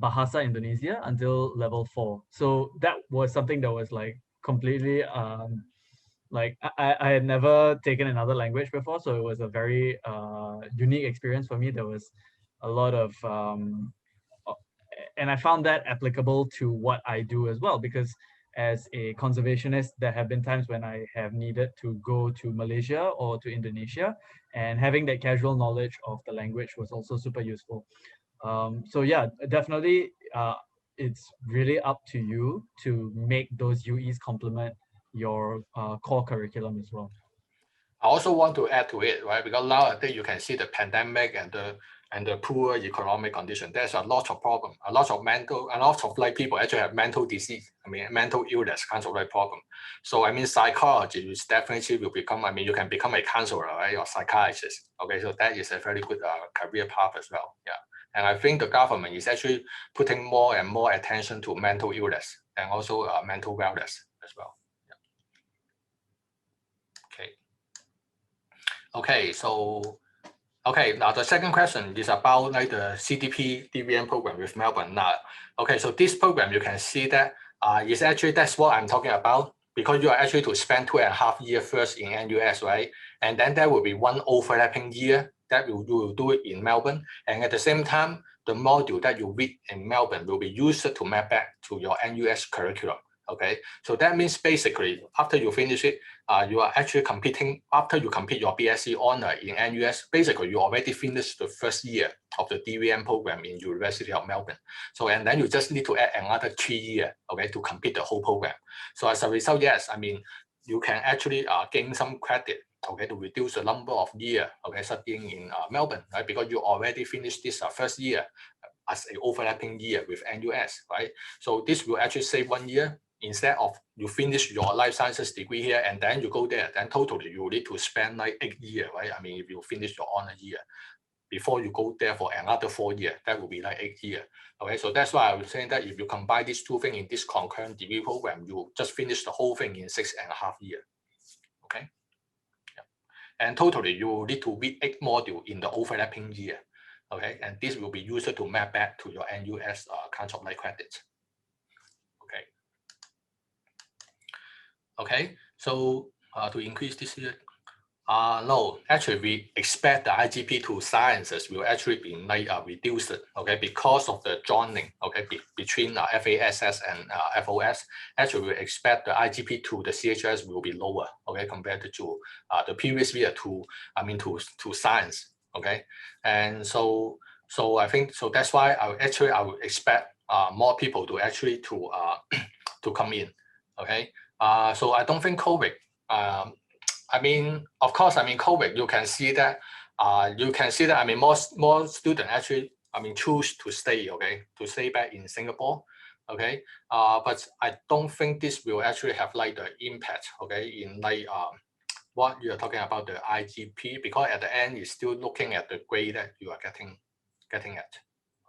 Speaker 3: Bahasa Indonesia until level 4. So that was something that was like completely like I had never taken another language before, so it was a very unique experience for me. There was a lot of and I found that applicable to what I do as well, because as a conservationist, there have been times when I have needed to go to Malaysia or to Indonesia, and having that casual knowledge of the language was also super useful. So yeah, definitely, it's really up to you to make those UEs complement your core curriculum as well.
Speaker 2: I also want to add to it, right? Because nowadays you can see the pandemic and the poor economic condition. There's a lot of problem, a lot of like people actually have mental disease. I mean, mental illness kinds of like problem. So I mean, psychology is definitely will become. I mean, you can become a counselor, right, or psychiatrist. Okay, so that is a very good career path as well. Yeah, and I think the government is actually putting more and more attention to mental illness and also mental wellness as well. Yeah. Okay. Okay, so now the second question is about like the CDP DVM program with Melbourne. Now, okay, so this program you can see that is actually that's what I'm talking about, because you are actually to spend 2.5 years first in NUS, right? And then there will be one overlapping year that you will do it in Melbourne, and at the same time, the module that you read in Melbourne will be used to map back to your NUS curriculum. Okay, so that means basically after you finish it, you are actually competing, after you complete your BSc honor in NUS, basically you already finished the first year of the DVM program in University of Melbourne. So, and then you just need to add another 3 years, okay, to complete the whole program. So as a result, yes, I mean, you can actually gain some credit, okay, to reduce the number of years, okay, studying in Melbourne, right? Because you already finished this first year as an overlapping year with NUS, right? So this will actually save 1 year. Instead of you finish your life sciences degree here and then you go there, then totally you need to spend like 8 years, right? I mean, if you finish your honor year before you go there for another 4 years, that will be like 8 years. Okay, so that's why I was saying that if you combine these two things in this concurrent degree program, you just finish the whole thing in 6.5 years. Okay, yeah. And totally you need to read 8 modules in the overlapping year. Okay, and this will be used to map back to your NUS kinds of like credits. Okay. Okay, so to increase this here, no, actually we expect the IGP to sciences will actually be like reduced, okay, because of the joining, okay, between FASS and FOS. Actually, we expect the IGP to the CHS will be lower, okay, compared to the previous year to science, okay, and so I think so that's why I would expect more people to actually to come in, okay. So I don't think COVID. I mean, of course, I mean COVID. You can see that. I mean, more students actually. I mean, choose to stay. Okay, to stay back in Singapore. Okay. But I don't think this will actually have like the impact. Okay, in like what you are talking about the IGP, because at the end you're still looking at the grade that you are getting at.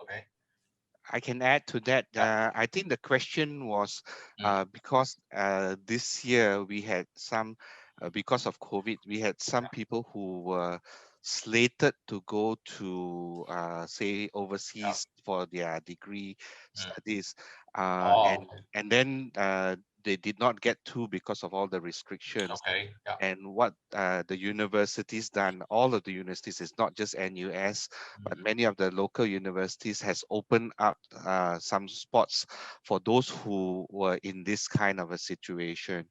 Speaker 2: Okay.
Speaker 4: I can add to that. I think the question was because this year we had some, because of COVID, we had some people who were slated to go to, say, overseas for their degree studies. And then they did not get to because of all the restrictions.
Speaker 2: Okay. Yeah.
Speaker 4: And what the universities done, all of the universities, is not just NUS, but many of the local universities has opened up some spots for those who were in this kind of a situation.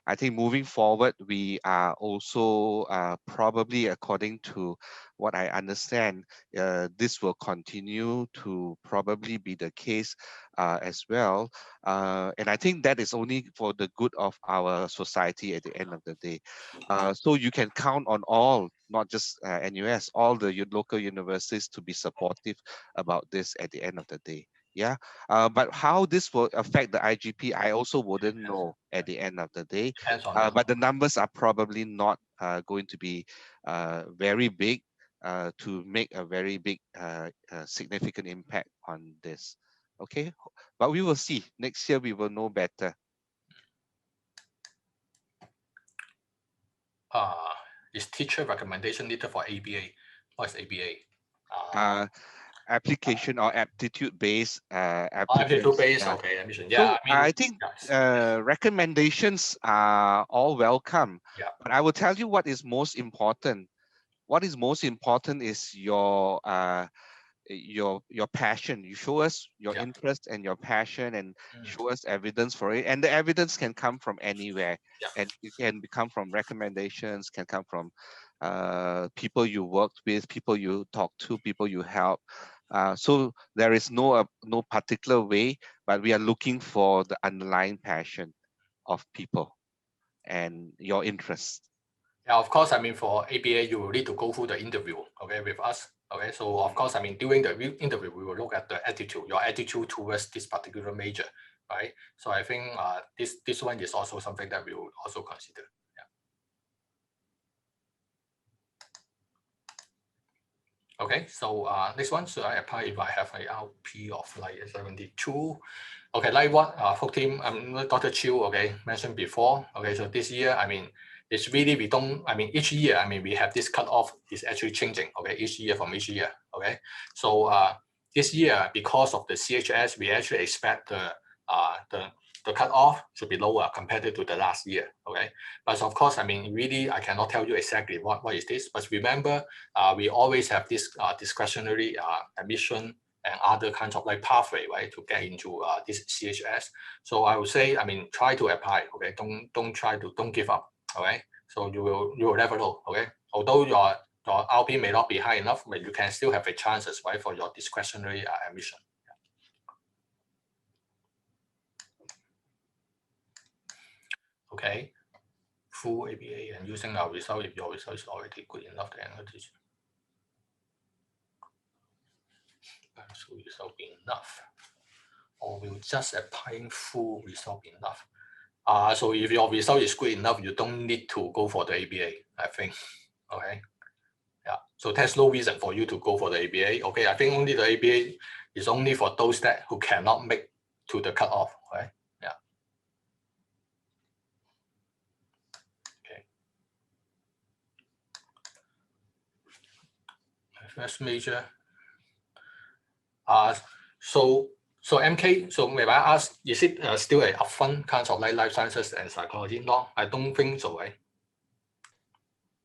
Speaker 4: I think moving forward, we are also probably, according to what I understand, this will continue to probably be the case as well. And I think that is only for the good of our society at the end of the day. So you can count on all, not just NUS, all the local universities to be supportive about this at the end of the day. Yeah, but how this will affect the IGP, I also wouldn't know at the end of the day. But the numbers are probably not going to be very big to make a very big significant impact on this. Okay, but we will see. Next year we will know better.
Speaker 2: Is teacher recommendation needed for ABA? What is ABA?
Speaker 4: Application or aptitude-based
Speaker 2: aptitude-based, okay, admission. Yeah,
Speaker 4: so
Speaker 2: I mean,
Speaker 4: I think recommendations are all welcome.
Speaker 2: Yeah.
Speaker 4: But I will tell you what is most important. What is most important is your passion. You show us your interest and your passion, and show us evidence for it. And the evidence can come from anywhere. And it can come from recommendations, can come from people you worked with, people you talk to, people you help. So there is no particular way, but we are looking for the underlying passion of people and your interest.
Speaker 2: Yeah, of course, I mean, for ABA, you will need to go through the interview, okay, with us. Okay, so of course, I mean, during the interview, we will look at the attitude, your attitude towards this particular major, right? So I think this one is also something that we will also consider. Yeah. Okay, so next one, should I apply if I have a RP of like 72? Okay, like what Dr. Chiu, okay, mentioned before. Okay, so this year, I mean, it's really, we don't, I mean, each year, I mean, we have this cutoff is actually changing, okay, each year from each year, okay. So this year, because of the CHS, we actually expect the cutoff should be lower compared to the last year, okay. But of course, I mean, really, I cannot tell you exactly what is this, but remember, we always have this discretionary admission and other kinds of like pathway, right, to get into this CHS. So I would say, I mean, try to apply, okay? Don't give up, okay? So you will never know, okay? Although your RP may not be high enough, but you can still have a chances, right, for your discretionary admission. Okay, full ABA and using our result if your result is already good enough to analyze. So result be enough, or will just applying full result be enough? So if your result is good enough, you don't need to go for the ABA, I think. Okay. Yeah. So there's no reason for you to go for the ABA. Okay. I think only the ABA is only for those who cannot make to the cutoff. Right. Yeah. Okay. First major. So MK, so may I ask, is it still a upfront kind of like life sciences and psychology? No, I don't think so, right?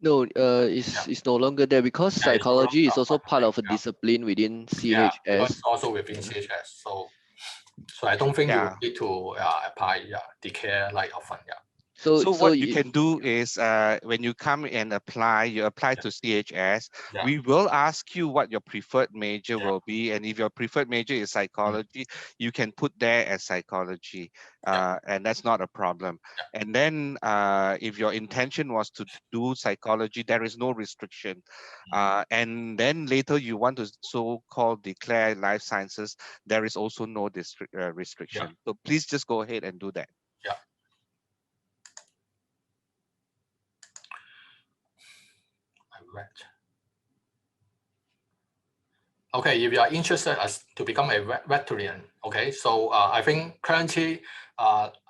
Speaker 5: No, it's no longer there because
Speaker 2: Yeah, it's no
Speaker 5: psychology is
Speaker 2: longer
Speaker 5: also part of a
Speaker 2: yeah.
Speaker 5: discipline within
Speaker 2: Yeah, because
Speaker 5: CHS.
Speaker 2: also within CHS. So I don't think you
Speaker 4: Yeah.
Speaker 2: need to apply declare like upfront. Yeah.
Speaker 4: So what you can do is when you come and apply, you apply to CHS,
Speaker 2: Yeah.
Speaker 4: we will ask you what your preferred major
Speaker 2: Yeah.
Speaker 4: will be. And if your preferred major is psychology, you can put there as psychology, and that's not a problem.
Speaker 2: Yeah.
Speaker 4: And then if your intention was to do psychology, there is no restriction. And then later you want to so-called declare life sciences, there is also no restriction. So please just go ahead and do that.
Speaker 2: Yeah. Okay, if you are interested to become a veterinarian, okay, so I think currently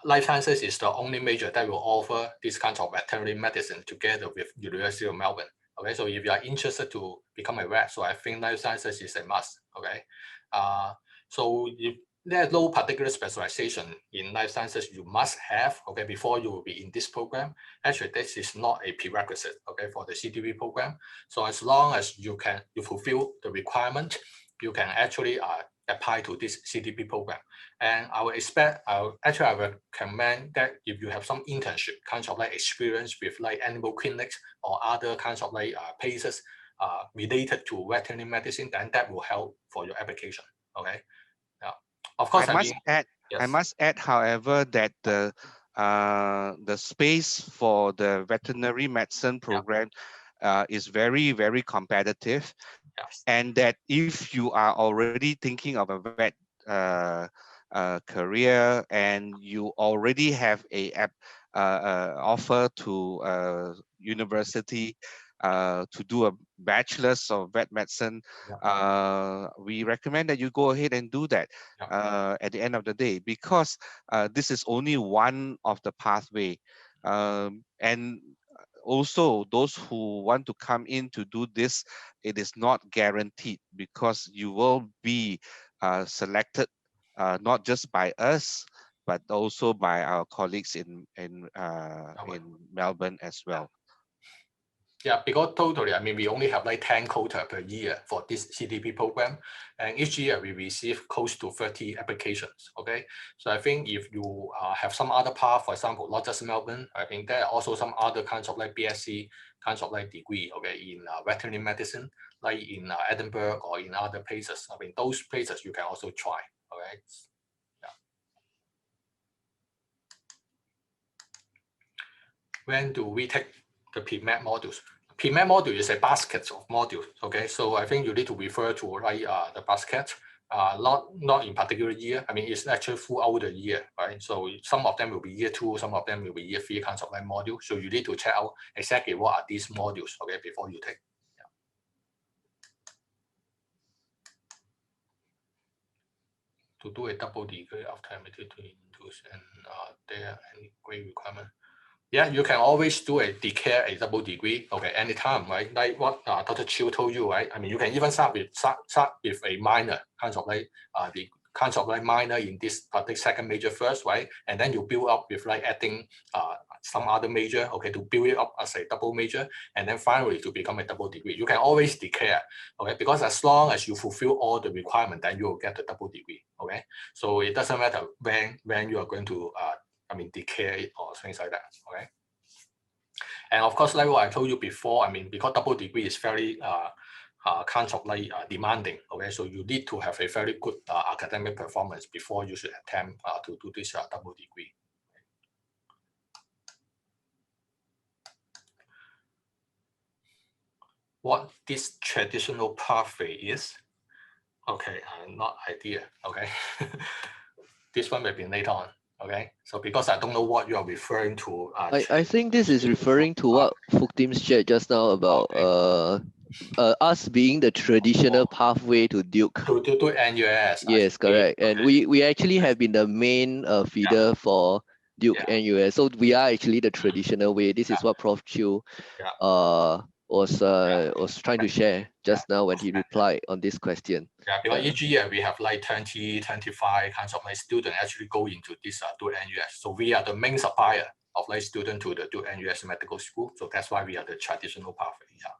Speaker 2: life sciences is the only major that will offer this kind of veterinary medicine together with University of Melbourne. Okay, so if you are interested to become a vet, so I think life sciences is a must. Okay, so if there's no particular specialization in life sciences you must have, okay, before you will be in this program. Actually, this is not a prerequisite, okay, for the CTP program. So as long as you fulfill the requirement, you can actually apply to this CTP program. And I would I recommend that if you have some internship kinds of like experience with like animal clinics or other kinds of like places related to veterinary medicine, then that will help for your application. Okay. Yeah. Of course,
Speaker 4: I must add, however, that the space for the veterinary medicine program is very, very competitive, and that if you are already thinking of a vet career and you already have a offer to university to do a bachelor's of vet medicine, we recommend that you go ahead and do that at the end of the day, because this is only one of the pathway. And also those who want to come in to do this, it is not guaranteed, because you will be selected not just by us, but also by our colleagues in Melbourne as well.
Speaker 2: Yeah, because totally, I mean, we only have like 10 quota per year for this CTP program. And each year we receive close to 30 applications, okay? So I think if you have some other path, for example, not just Melbourne, I think there are also some other kinds of like BSc kinds of like degree, okay, in veterinary medicine, like in Edinburgh or in other places. I mean, those places you can also try, okay? Yeah. When do we take the PMAT modules? PMAT module is a basket of modules. Okay, so I think you need to refer to like the basket, not in particular year. I mean, it's actually throughout the year, right? So some of them will be year 2, some of them will be year 3 kinds of like module. So you need to check out exactly what are these modules, okay, before you take. Yeah. To do a double degree after admitted to induce and there any grade requirement. Yeah, you can always do declare a double degree, okay, anytime, right? Like what Dr. Chiu told you, right? I mean, you can even start with a minor, kinds of like the kinds of like minor in this particular second major first, right? And then you build up with like adding some other major, okay, to build it up as a double major, and then finally to become a double degree. You can always declare, okay, because as long as you fulfill all the requirements, then you will get the double degree, okay? So it doesn't matter when you are going to, declare it or things like that, okay? And of course, like what I told you before, because double degree is very kind of like demanding, okay? So you need to have a very good academic performance before you should attempt to do this double degree. What this traditional pathway is? Okay, not idea, okay? This one may be later on, okay? So because I don't know what you are referring to.
Speaker 5: I think this is referring to what Tim shared just now about us being the traditional pathway to Duke.
Speaker 2: To NUS.
Speaker 5: Yes, correct. And we actually have been the main feeder for Duke NUS. So we are actually the traditional way. This is what Prof. Chiu was trying to share just now when he replied on this question.
Speaker 2: Yeah, because each year we have like 20, 25 kinds of like students actually go into this Duke NUS. So we are the main supplier of like students to the Duke NUS Medical School. So that's why we are the traditional pathway. Yeah.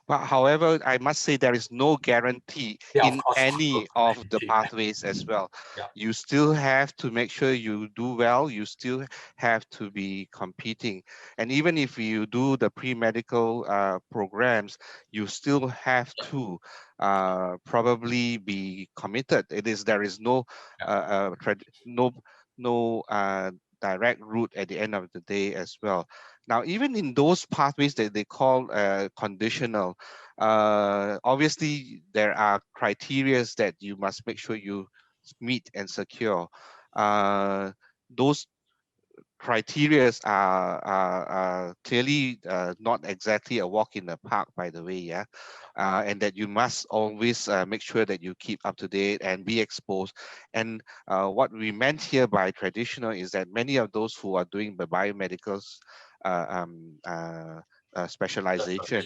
Speaker 4: But however, I must say there is no guarantee in any of the pathways as well.
Speaker 2: Yeah.
Speaker 4: You still have to make sure you do well. You still have to be competing. And even if you do the pre-medical programs, you still have to probably be committed. There is no direct route at the end of the day as well. Now, even in those pathways that they call conditional, obviously there are criteria that you must make sure you meet and secure. Those criteria are clearly not exactly a walk in the park, by the way, yeah. And that you must always make sure that you keep up to date and be exposed. And what we meant here by traditional is that many of those who are doing the biomedical specialization,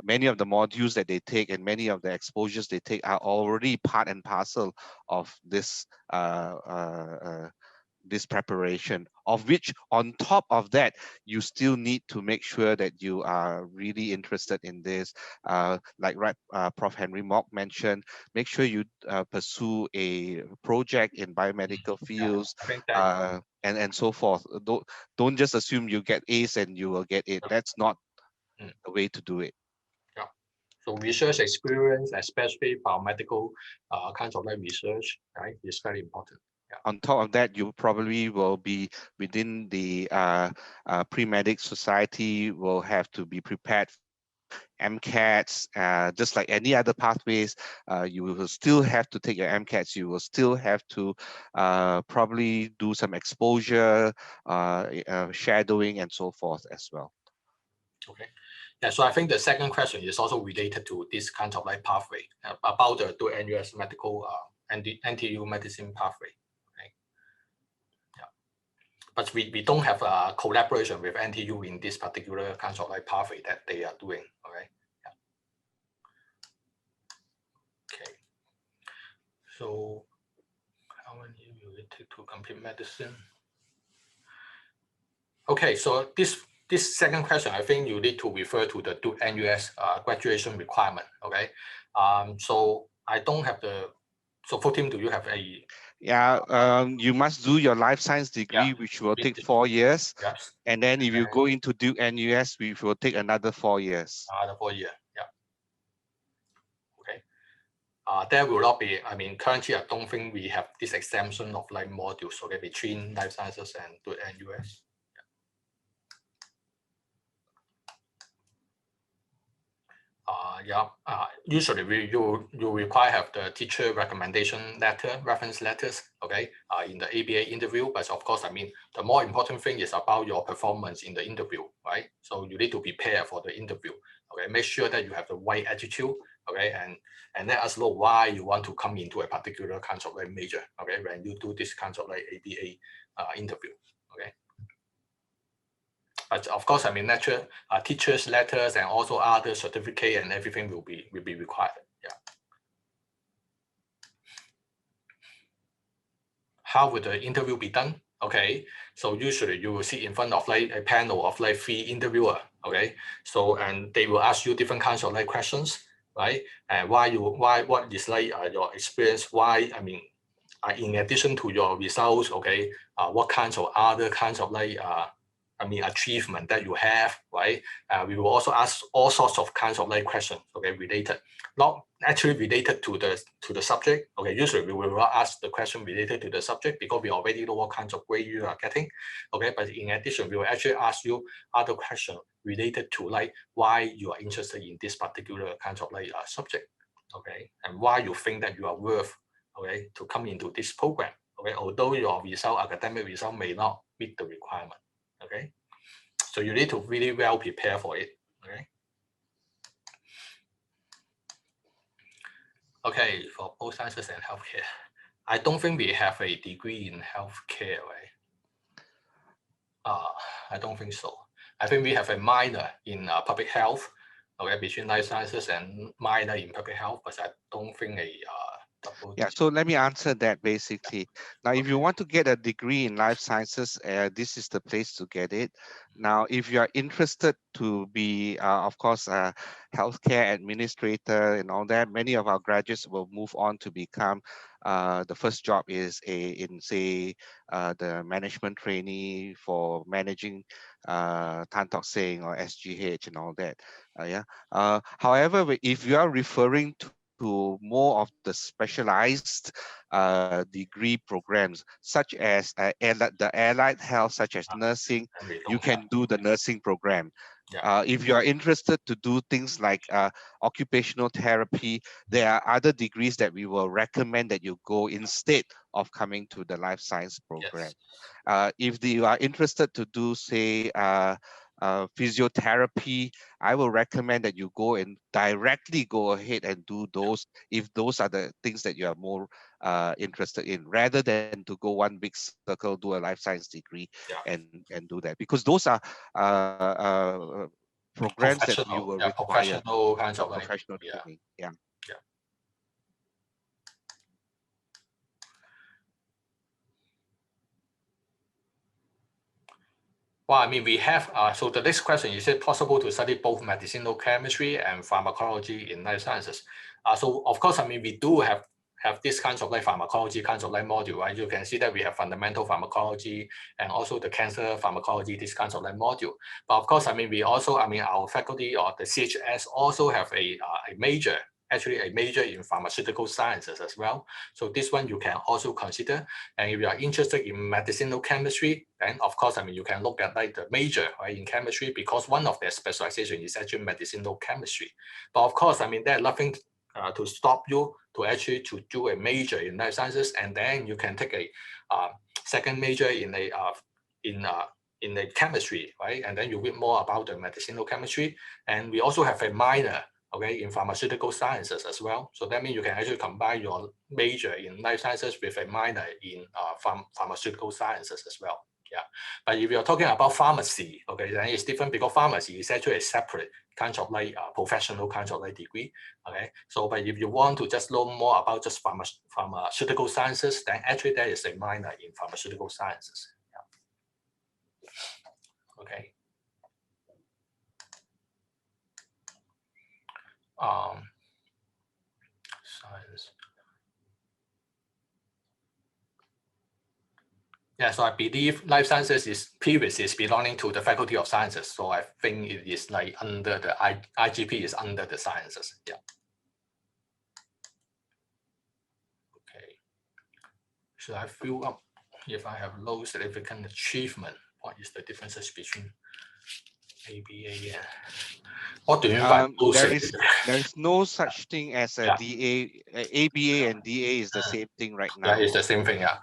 Speaker 4: many of the modules that they take and many of the exposures they take are already part and parcel of this this preparation, of which on top of that, you still need to make sure that you are really interested in this. Like Prof. Henry Mock mentioned, make sure you pursue a project in biomedical fields and so forth. Don't just assume you get A's and you will get it. That's not the way to do it.
Speaker 2: Yeah. So research experience, especially biomedical kinds of like research, right, is very important.
Speaker 4: On top of that, you probably will be within the pre-medic society, will have to be prepared for MCATs, just like any other pathways. You will still have to take your MCATs. You will still have to probably do some exposure, shadowing, and so forth as well.
Speaker 2: Okay. Yeah, so I think the second question is also related to this kind of like pathway about the NUS medical NTU medicine pathway. But we don't have a collaboration with NTU in this particular kind of like pathway that they are doing. Okay. Yeah. Okay. So how many will it take to complete medicine? Okay. So this second question, I think you need to refer to the NUS graduation requirement. Okay. So I don't have the. So for Tim, do you have a?
Speaker 4: Yeah, you must do your life science degree, which will take 4 years.
Speaker 2: Yes.
Speaker 4: And then if you go into Duke NUS, which will take another 4 years.
Speaker 2: Another 4 years, yeah. Okay. There will not be, currently I don't think we have this exemption of like modules, okay, between life sciences and Duke NUS. Usually you require have the teacher recommendation letter, reference letters, okay, in the ABA interview. But of course, the more important thing is about your performance in the interview, right? So you need to prepare for the interview, okay? Make sure that you have the right attitude, okay, and let us know why you want to come into a particular kind of like major, okay, when you do this kind of like ABA interview, okay. But of course, lecture, teachers' letters and also other certificate and everything will be required. Yeah. How would the interview be done? Okay, so usually you will sit in front of like a panel of like 3 interviewer. Okay, so and they will ask you different kinds of like questions, right? And what is like your experience? Why, I mean, in addition to your results, okay, what kinds of other kinds of like achievement that you have, right? We will also ask all sorts of kinds of like questions, okay, related, not actually related to the subject. Okay, usually we will not ask the question related to the subject because we already know what kinds of grade you are getting. Okay, but in addition, we will actually ask you other questions related to like why you are interested in this particular kind of like subject, okay, and why you think that you are worth, okay, to come into this program. Okay, although your academic result may not meet the requirement. Okay, so you need to really well prepare for it. Okay. Okay, for both sciences and healthcare, I don't think we have a degree in healthcare, right? I don't think so. I think we have a minor in public health, okay, between life sciences and minor in public health, but I don't think a double.
Speaker 4: Yeah, so let me answer that basically. Now, if you want to get a degree in life sciences, this is the place to get it. Now, if you are interested to be, of course, a healthcare administrator and all that, many of our graduates will move on to become, the first job is the management trainee for managing Tan Tock Seng or SGH and all that. However, if you are referring to more of the specialized degree programs, such as the allied health, such as nursing, you can do the nursing program.
Speaker 2: Yeah.
Speaker 4: If you are interested to do things like occupational therapy, there are other degrees that we will recommend that you go instead of coming to the life science program.
Speaker 2: Yes.
Speaker 4: If you are interested to do, say, physiotherapy, I will recommend that you go and directly go ahead and do those, if those are the things that you are more interested in, rather than to go one big circle, do a life science degree, and do that, because those are programs that we will require
Speaker 2: professional kinds of
Speaker 4: professional
Speaker 2: like,
Speaker 4: training. Yeah.
Speaker 2: Well, I mean, we have, so the next question, is it possible to study both medicinal chemistry and pharmacology in life sciences? So of course, I mean, we do have this kinds of like pharmacology kinds of like module, right? You can see that we have fundamental pharmacology and also the cancer pharmacology, this kinds of like module. But of course, I mean, we also, I mean, our faculty or the CHS also have a major, actually a major in pharmaceutical sciences as well. So this one you can also consider. And if you are interested in medicinal chemistry, then of course, I mean, you can look at like the major, right, in chemistry, because one of their specialization is actually medicinal chemistry. But of course, I mean, there's nothing to stop you to actually to do a major in life sciences, and then you can take a second major in the chemistry, right? And then you read more about the medicinal chemistry. And we also have a minor, okay, in pharmaceutical sciences as well. So that means you can actually combine your major in life sciences with a minor in pharmaceutical sciences as well. Yeah, but if you're talking about pharmacy, okay, then it's different, because pharmacy is actually a separate kind of like professional kind of like degree. Okay, so but if you want to just learn more about just pharmaceutical sciences, then actually there is a minor in pharmaceutical sciences. Yeah. Okay. Science. Yeah, so I believe life sciences is previously belonging to the Faculty of Sciences. So I think it is like under the IGP is under the sciences. Yeah. Okay. Should I fill up if I have low significant achievement? What is the differences between ABA and what do you mean by low significant?
Speaker 4: There is no such thing as a
Speaker 2: Yeah.
Speaker 4: DA. ABA and DA is the same thing right now.
Speaker 2: Yeah, it's the same thing. Yeah.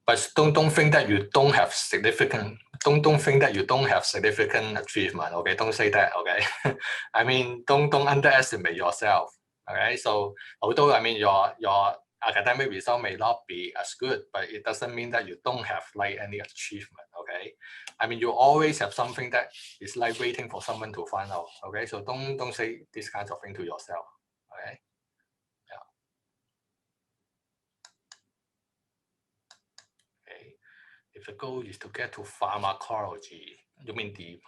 Speaker 2: But don't think that you don't have significant. Don't think that you don't have significant achievement. Okay, don't say that. Okay, I mean, don't underestimate yourself. Okay, so although I mean your academic result may not be as good, but it doesn't mean that you don't have like any achievement. Okay, I mean you always have something that is like waiting for someone to find out. Okay, so don't say this kind of thing to yourself. Okay. If if the goal is to get to pharmacology, you mean the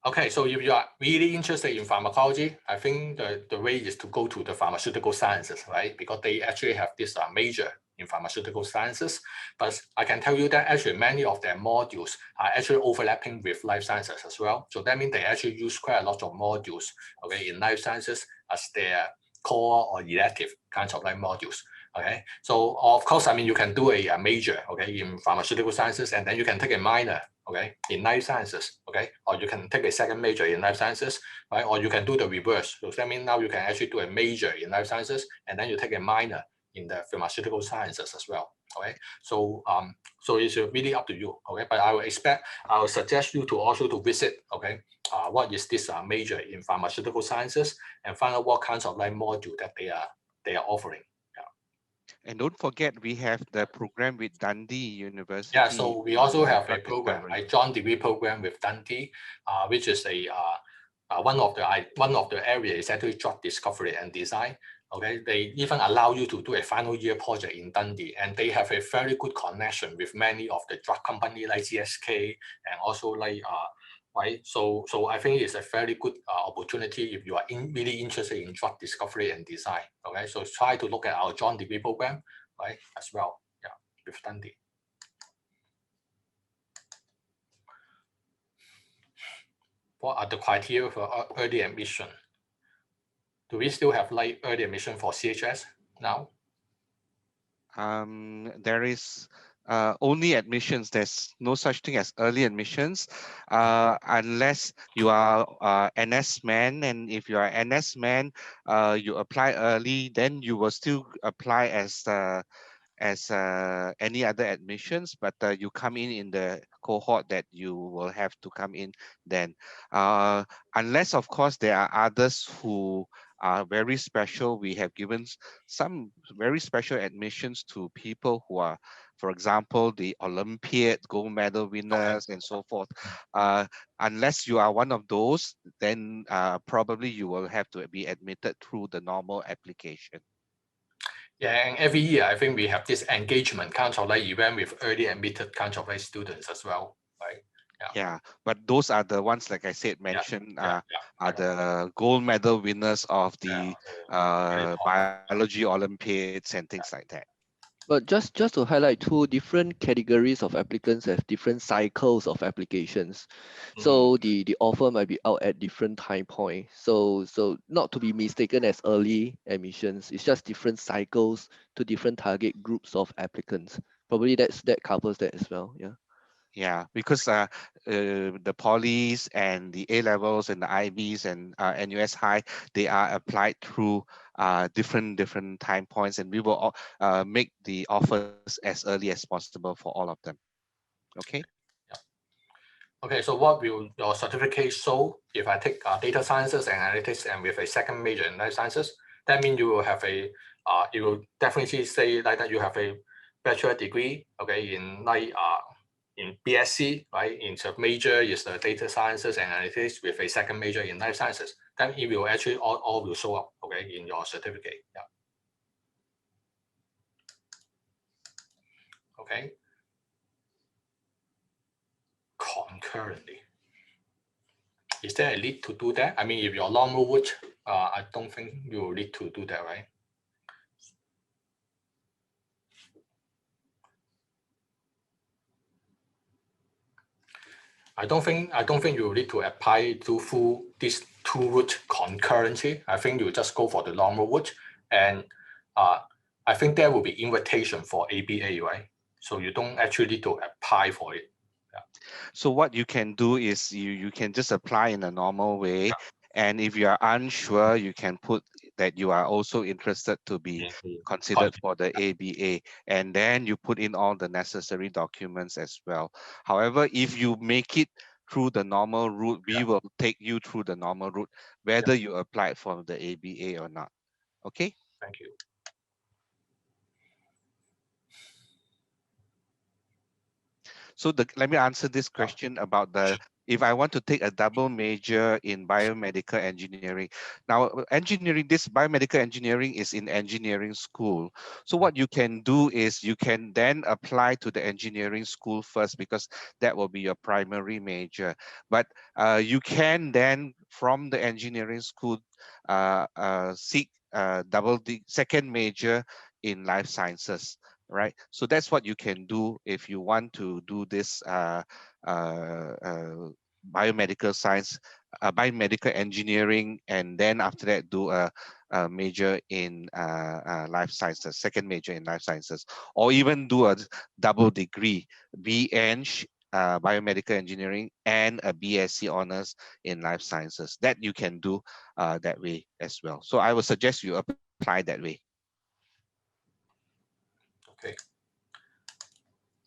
Speaker 2: okay, so if you are really interested in pharmacology, I think the way is to go to the pharmaceutical sciences, right? Because they actually have this major in pharmaceutical sciences. But I can tell you that actually many of their modules are actually overlapping with life sciences as well. So that means they actually use quite a lot of modules, okay, in life sciences as their core or elective kinds of like modules. Okay, so of course, I mean, you can do a major, okay, in pharmaceutical sciences, and then you can take a minor, okay, in life sciences, okay, or you can take a second major in life sciences, right, or you can do the reverse. So that means now you can actually do a major in life sciences, and then you take a minor in the pharmaceutical sciences as well, okay. So so it's really up to you, okay. But I will suggest you to also to visit, okay, what is this major in pharmaceutical sciences, and find out what kinds of like module that they are offering.
Speaker 4: And don't forget, we have the program with Dundee University.
Speaker 2: Yeah, so we also have a
Speaker 4: drug
Speaker 2: program,
Speaker 4: discovery.
Speaker 2: a joint degree program with Dundee, which is a one of the areas is actually drug discovery and design. Okay, they even allow you to do a final year project in Dundee, and they have a very good connection with many of the drug company like GSK and also like right. So I think it's a very good opportunity if you are really interested in drug discovery and design. Okay, so try to look at our joint degree program, right, as well. Yeah, with Dundee. What are the criteria for early admission? Do we still have like early admission for CHS now?
Speaker 4: There is only admissions. There's no such thing as early admissions unless you are NS man, and if you are NS man, you apply early, then you will still apply as any other admissions, but you come in the cohort that you will have to come in then. Unless, of course, there are others who are very special. We have given some very special admissions to people who are, for example, the Olympiad gold medal winners and so forth. Unless you are one of those, then probably you will have to be admitted through the normal application.
Speaker 2: Yeah, and every year I think we have this engagement kind of like event with early admitted kind of like students as well, right?
Speaker 4: Yeah, but those are the ones, like I said, mentioned, are the gold medal winners of the biology Olympiads and things like that.
Speaker 5: But just to highlight, two different categories of applicants have different cycles of applications. So the offer might be out at different time points. So not to be mistaken as early admissions, it's just different cycles to different target groups of applicants. Probably that covers that as well. Yeah.
Speaker 4: Yeah, because the polys and the A levels and the IBs and NUS high, they are applied through different time points, and we will make the offers as early as possible for all of them. Okay.
Speaker 2: Yeah. Okay, so what will your certificate show? If I take data sciences and analytics and with a second major in life sciences, that means you will have a it will definitely say like that you have a bachelor degree, okay, in like in BSc, right? In the major is the data sciences and analytics with a second major in life sciences. Then it will actually all will show up, okay, in your certificate. Yeah. Okay. Concurrently. Is there a need to do that? I mean, if you're long route, I don't think you will need to do that, right? I don't think you need to apply to full these two routes concurrently. I think you just go for the long route, and I think there will be invitation for ABA, right? So you don't actually need to apply for it. Yeah.
Speaker 4: So what you can do is you can just apply in a normal way, and if you are unsure, you can put that you are also interested to be considered for the ABA, and then you put in all the necessary documents as well. However, if you make it through the normal route, we will take you through the normal route, whether you applied for the ABA or not. Okay?
Speaker 2: Thank you.
Speaker 4: So let me answer this question about if I want to take a double major in biomedical engineering. Now, this biomedical engineering is in engineering school. So what you can do is you can then apply to the engineering school first, because that will be your primary major. But you can then, from the engineering school, seek second major in life sciences, right? So that's what you can do if you want to do this biomedical science, biomedical engineering, and then after that do a major in life sciences, second major in life sciences, or even do a double degree, BEng, biomedical engineering, and a BSc honors in life sciences. That you can do that way as well. So I would suggest you apply that way.
Speaker 2: Okay.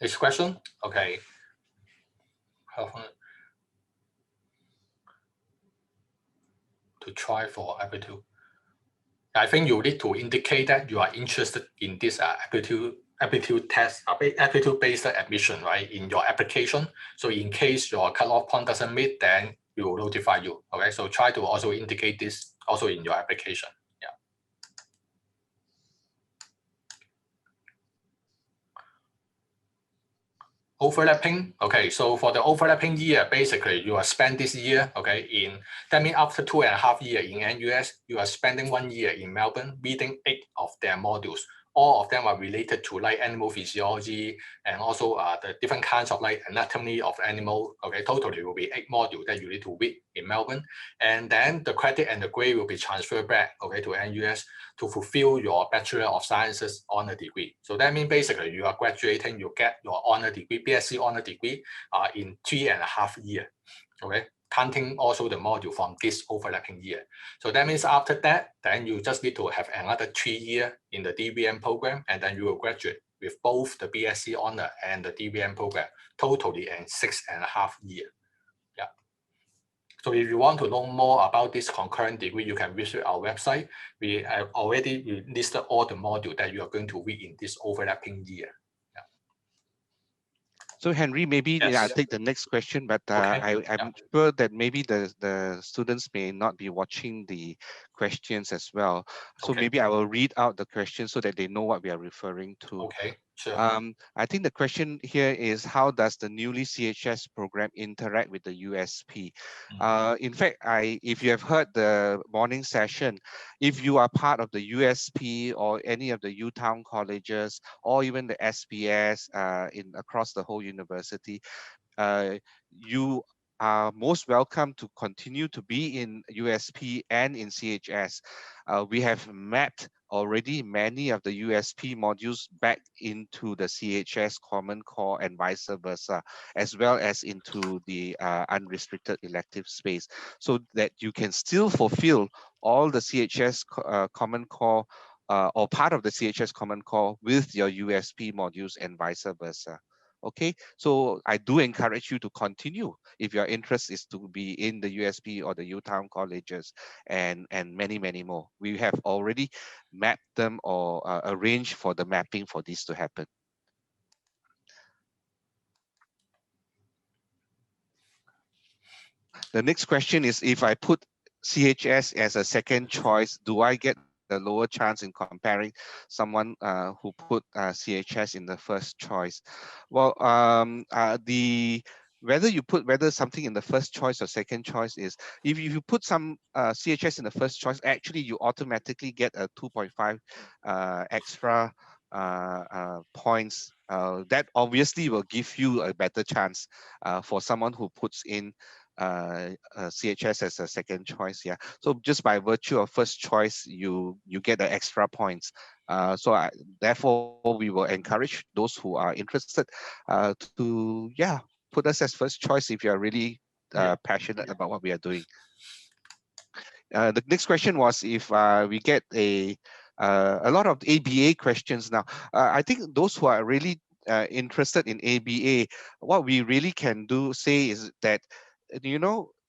Speaker 2: Next question. Okay. To try for aptitude. I think you need to indicate that you are interested in this aptitude test, aptitude-based admission, right, in your application. So in case your cutoff point doesn't meet, then we will notify you. Okay, so try to also indicate this also in your application. Yeah. Overlapping. Okay, so for the overlapping year, basically you are spend this year, okay, that means after 2.5 years in NUS, you are spending 1 year in Melbourne reading 8 of their modules. All of them are related to like animal physiology and also the different kinds of like anatomy of animal. Okay, totally will be 8 modules that you need to read in Melbourne, and then the credit and the grade will be transferred back, okay, to NUS to fulfill your Bachelor of Sciences honor degree. So that means basically you are graduating, you get your honor degree, BSc honor degree in 3.5 years. Okay, counting also the module from this overlapping year. So that means after that, then you just need to have another 3 years in the DBM program, and then you will graduate with both the BSc honor and the DBM program, totally in 6.5 years. Yeah. So if you want to know more about this concurrent degree, you can visit our website. We have already listed all the modules that you are going to read in this overlapping year.
Speaker 4: So Henry, maybe
Speaker 2: Yes.
Speaker 4: I'll take the next question, but
Speaker 2: Okay.
Speaker 4: I'm sure that maybe the students may not be watching the questions as well. So
Speaker 2: Okay.
Speaker 4: maybe I will read out the questions so that they know what we are referring to.
Speaker 2: Okay, sure.
Speaker 4: I think the question here is, how does the newly CHS program interact with the USP? In fact, if you have heard the morning session, if you are part of the USP or any of the U-Town colleges or even the SPS across the whole university, you are most welcome to continue to be in USP and in CHS. We have mapped already many of the USP modules back into the CHS Common Core and vice versa, as well as into the unrestricted elective space, so that you can still fulfill all the CHS Common Core or part of the CHS Common Core with your USP modules and vice versa. Okay, so I do encourage you to continue if your interest is to be in the USP or the U-Town colleges and many, many more. We have already mapped them or arranged for the mapping for this to happen. The next question is, if I put CHS as a second choice, do I get a lower chance in comparing someone who put CHS in the first choice? Well, whether something in the first choice or second choice is, if you put some CHS in the first choice, actually you automatically get a 2.5 extra points. That obviously will give you a better chance for someone who puts in CHS as a second choice. Yeah, so just by virtue of first choice, you get the extra points. Therefore we will encourage those who are interested to put us as first choice if you are really passionate about what we are doing. The next question was, if we get a lot of ABA questions now. I think those who are really interested in ABA, what we really can say is that,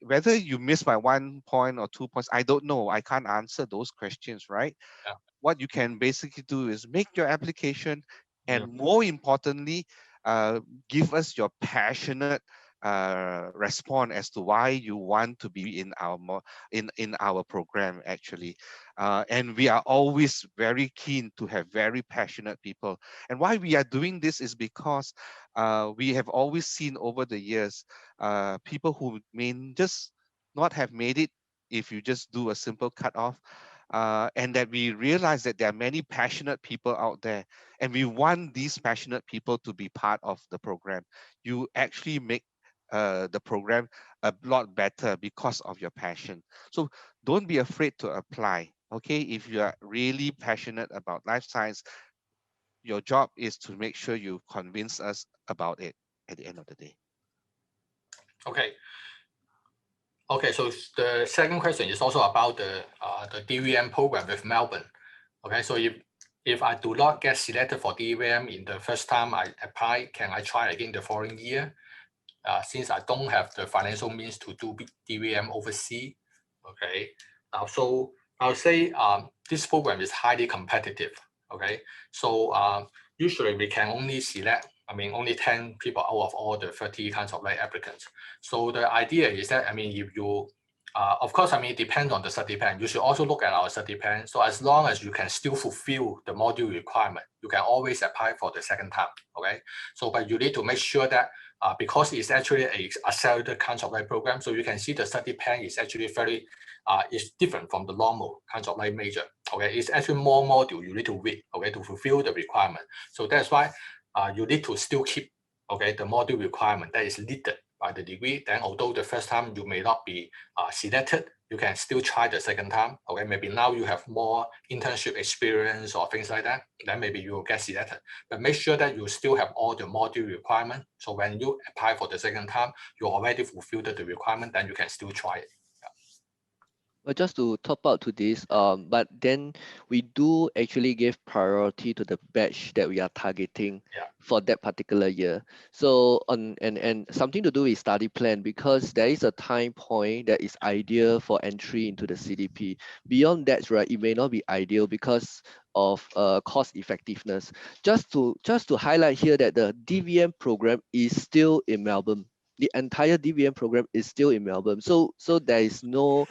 Speaker 4: whether you miss by 1 point or 2 points, I don't know. I can't answer those questions, right?
Speaker 2: Yeah.
Speaker 4: What you can basically do is make your application, and more importantly, give us your passionate response as to why you want to be in our program actually. And we are always very keen to have very passionate people. And why we are doing this is because we have always seen over the years people who may just not have made it if you just do a simple cutoff. And that we realize that there are many passionate people out there, and we want these passionate people to be part of the program. You actually make the program a lot better because of your passion. So don't be afraid to apply. Okay, if you are really passionate about life science, your job is to make sure you convince us about it at the end of the day.
Speaker 2: Okay. Okay, so the second question is also about the DVM program with Melbourne. Okay, so if I do not get selected for DVM in the first time I apply, can I try again the following year? Since I don't have the financial means to do DVM overseas. Okay, so I'll say this program is highly competitive. Okay, so usually we can only select, only 10 people out of all the 30 kinds of applicants. So the idea is that, if you, of course, it depends on the study plan. You should also look at our study plan. So as long as you can still fulfill the module requirement, you can always apply for the second time. Okay, so but you need to make sure that because it's actually a accelerated kinds of program, so you can see the study plan is actually very is different from the normal kinds of major. Okay, it's actually more module you need to read, okay, to fulfill the requirement. So that's why you need to still keep, okay, the module requirement that is needed by the degree. Then although the first time you may not be selected, you can still try the second time. Okay, maybe now you have more internship experience or things like that, then maybe you will get selected. But make sure that you still have all the module requirement. So when you apply for the second time, you already fulfilled the requirement, then you can still try it.
Speaker 5: But just to top up to this, but then we do actually give priority to the batch that we are targeting for that particular year. So and something to do with study plan, because there is a time point that is ideal for entry into the CDP. Beyond that, right, it may not be ideal because of cost effectiveness. Just to highlight here that the DVM program is still in Melbourne. The entire DVM program is still in Melbourne. So there is no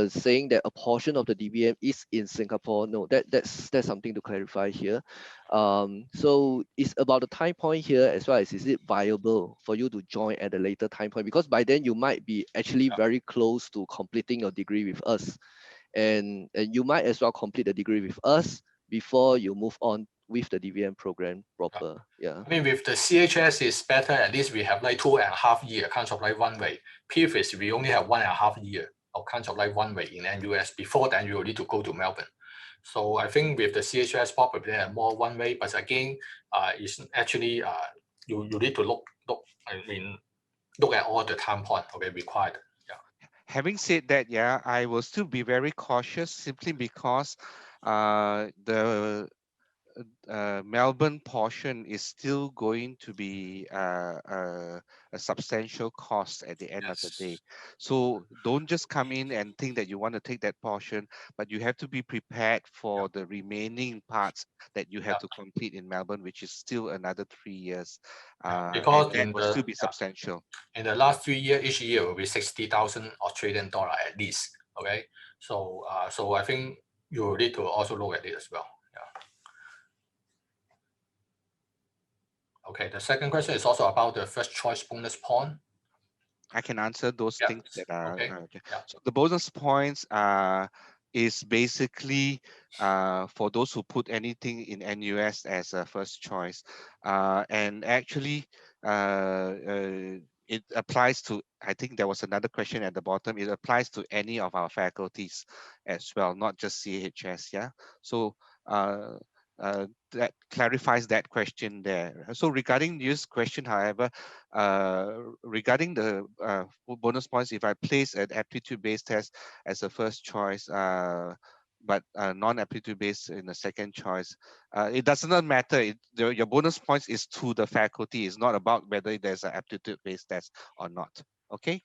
Speaker 5: saying that a portion of the DVM is in Singapore. No, that's something to clarify here. So it's about the time point here as well as is it viable for you to join at a later time point, because by then you might be actually very close to completing your degree with us, and you might as well complete the degree with us before you move on with the DVM program proper. Yeah.
Speaker 2: With the CHS is better. At least we have 2.5 years kinds of runway. Previously, we only have 1.5 years of kinds of runway in NUS. Before then, you will need to go to Melbourne. So I think with the CHS probably have more runway, but again, it's actually you need to look at all the time point required.
Speaker 4: Having said that, I will still be very cautious simply because the Melbourne portion is still going to be a substantial cost at the end of the day. So don't just come in and think that you want to take that portion, but you have to be prepared for the remaining parts that you have to complete in Melbourne, which is still another 3 years.
Speaker 2: Because
Speaker 4: and that will still be substantial.
Speaker 2: In the last 3 years, each year will be 60,000 Australian dollar at least. Okay, so so I think you need to also look at it as well. Okay, the second question is also about the first choice bonus point.
Speaker 4: I can answer those things that are
Speaker 2: okay.
Speaker 4: So the bonus points is basically for those who put anything in NUS as a first choice, and actually it applies to, I think there was another question at the bottom, it applies to any of our faculties as well, not just CHS. So that clarifies that question there. So regarding this question, however, regarding the bonus points, if I place an aptitude-based test as a first choice, but non-aptitude based in the second choice, it does not matter. Your bonus points is to the faculty. It's not about whether there's an aptitude-based test or not. Okay?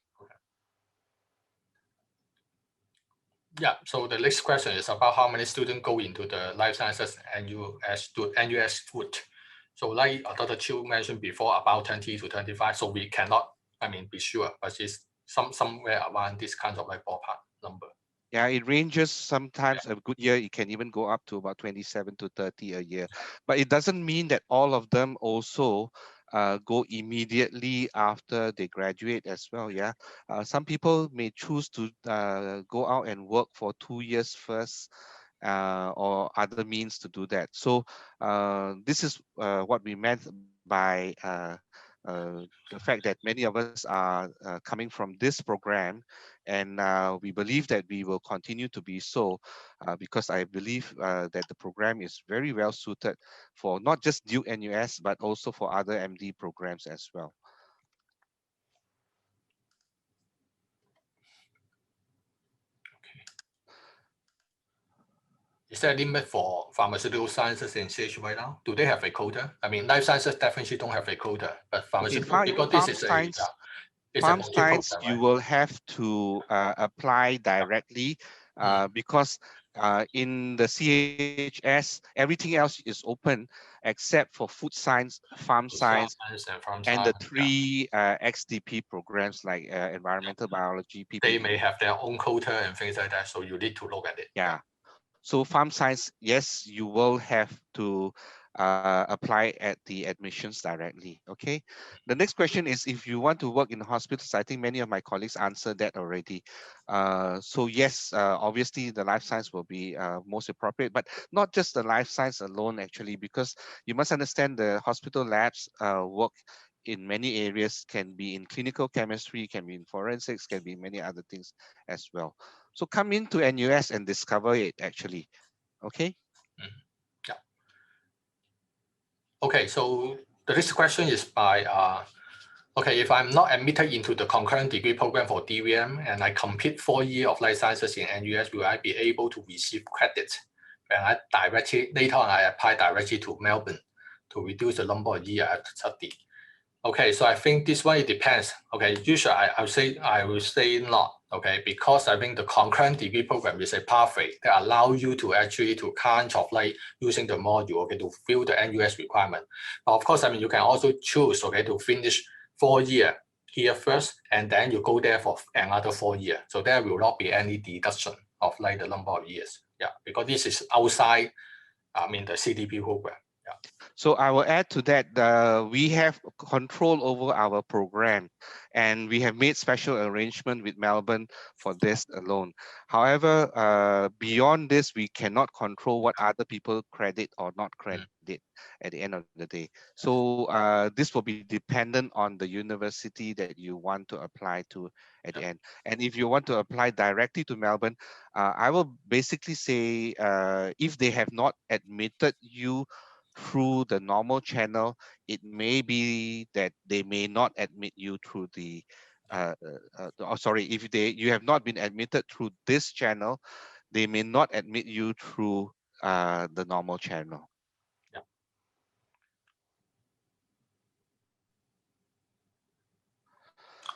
Speaker 2: Yeah, so the next question is about how many students go into the life sciences NUS route. So like Dr. Chiu mentioned before, about 20 to 25. So we cannot, be sure, but it's somewhere around this kind of like ballpark number.
Speaker 4: Yeah, it ranges. Sometimes a good year, it can even go up to about 27 to 30 a year. But it doesn't mean that all of them also go immediately after they graduate as well. Yeah, some people may choose to go out and work for 2 years first, or other means to do that. So this is what we meant by the fact that many of us are coming from this program, and we believe that we will continue to be so, because I believe that the program is very well suited for not just Duke NUS, but also for other MD programs as well.
Speaker 2: Is there a limit for pharmaceutical sciences in CH right now? Do they have a quota? Life sciences definitely don't have a quota, but pharmaceutical, because this is it's a
Speaker 4: farm science,
Speaker 2: multi-quota,
Speaker 4: you
Speaker 2: right?
Speaker 4: will have to apply directly, because in the CHS, everything else is open except for food science, farm science,
Speaker 2: And farm
Speaker 4: and the
Speaker 2: science,
Speaker 4: 3 XDP programs like environmental biology,
Speaker 2: they
Speaker 4: PPE.
Speaker 2: may have their own quota and things like that, so you need to look at it.
Speaker 4: Yeah. So farm science, yes, you will have to apply at the admissions directly. Okay. The next question is, if you want to work in hospitals, I think many of my colleagues answered that already. So yes, obviously the life science will be most appropriate, but not just the life science alone, actually, because you must understand the hospital labs work in many areas, can be in clinical chemistry, can be in forensics, can be many other things as well. So come into NUS and discover it, actually. Okay.
Speaker 2: Yeah. Okay, so the next question is by okay, if I'm not admitted into the concurrent degree program for DVM and I complete 4 years of life sciences in NUS, will I be able to receive credit when I later on I apply directly to Melbourne to reduce the number of years I have to study? Okay, so I think this one, it depends. Okay, usually I will say not. Okay, because I think the concurrent degree program is a pathway that allow you to actually to kind of like using the module, okay, to fill the NUS requirement. But of course, you can also choose, okay, to finish 4 years here first, and then you go there for another 4 years. So there will not be any deduction of like the number of years. Yeah, because this is outside, the CDP program. Yeah.
Speaker 4: So I will add to that, we have control over our program, and we have made special arrangement with Melbourne for this alone. However, beyond this, we cannot control what other people credit or not credit at the end of the day. So this will be dependent on the university that you want to apply to at the end. And if you want to apply directly to Melbourne, I will basically say, if they have not admitted you through the normal channel, it may be that they may not admit you through the sorry, if you have not been admitted through this channel, they may not admit you through the normal channel.
Speaker 2: Yeah.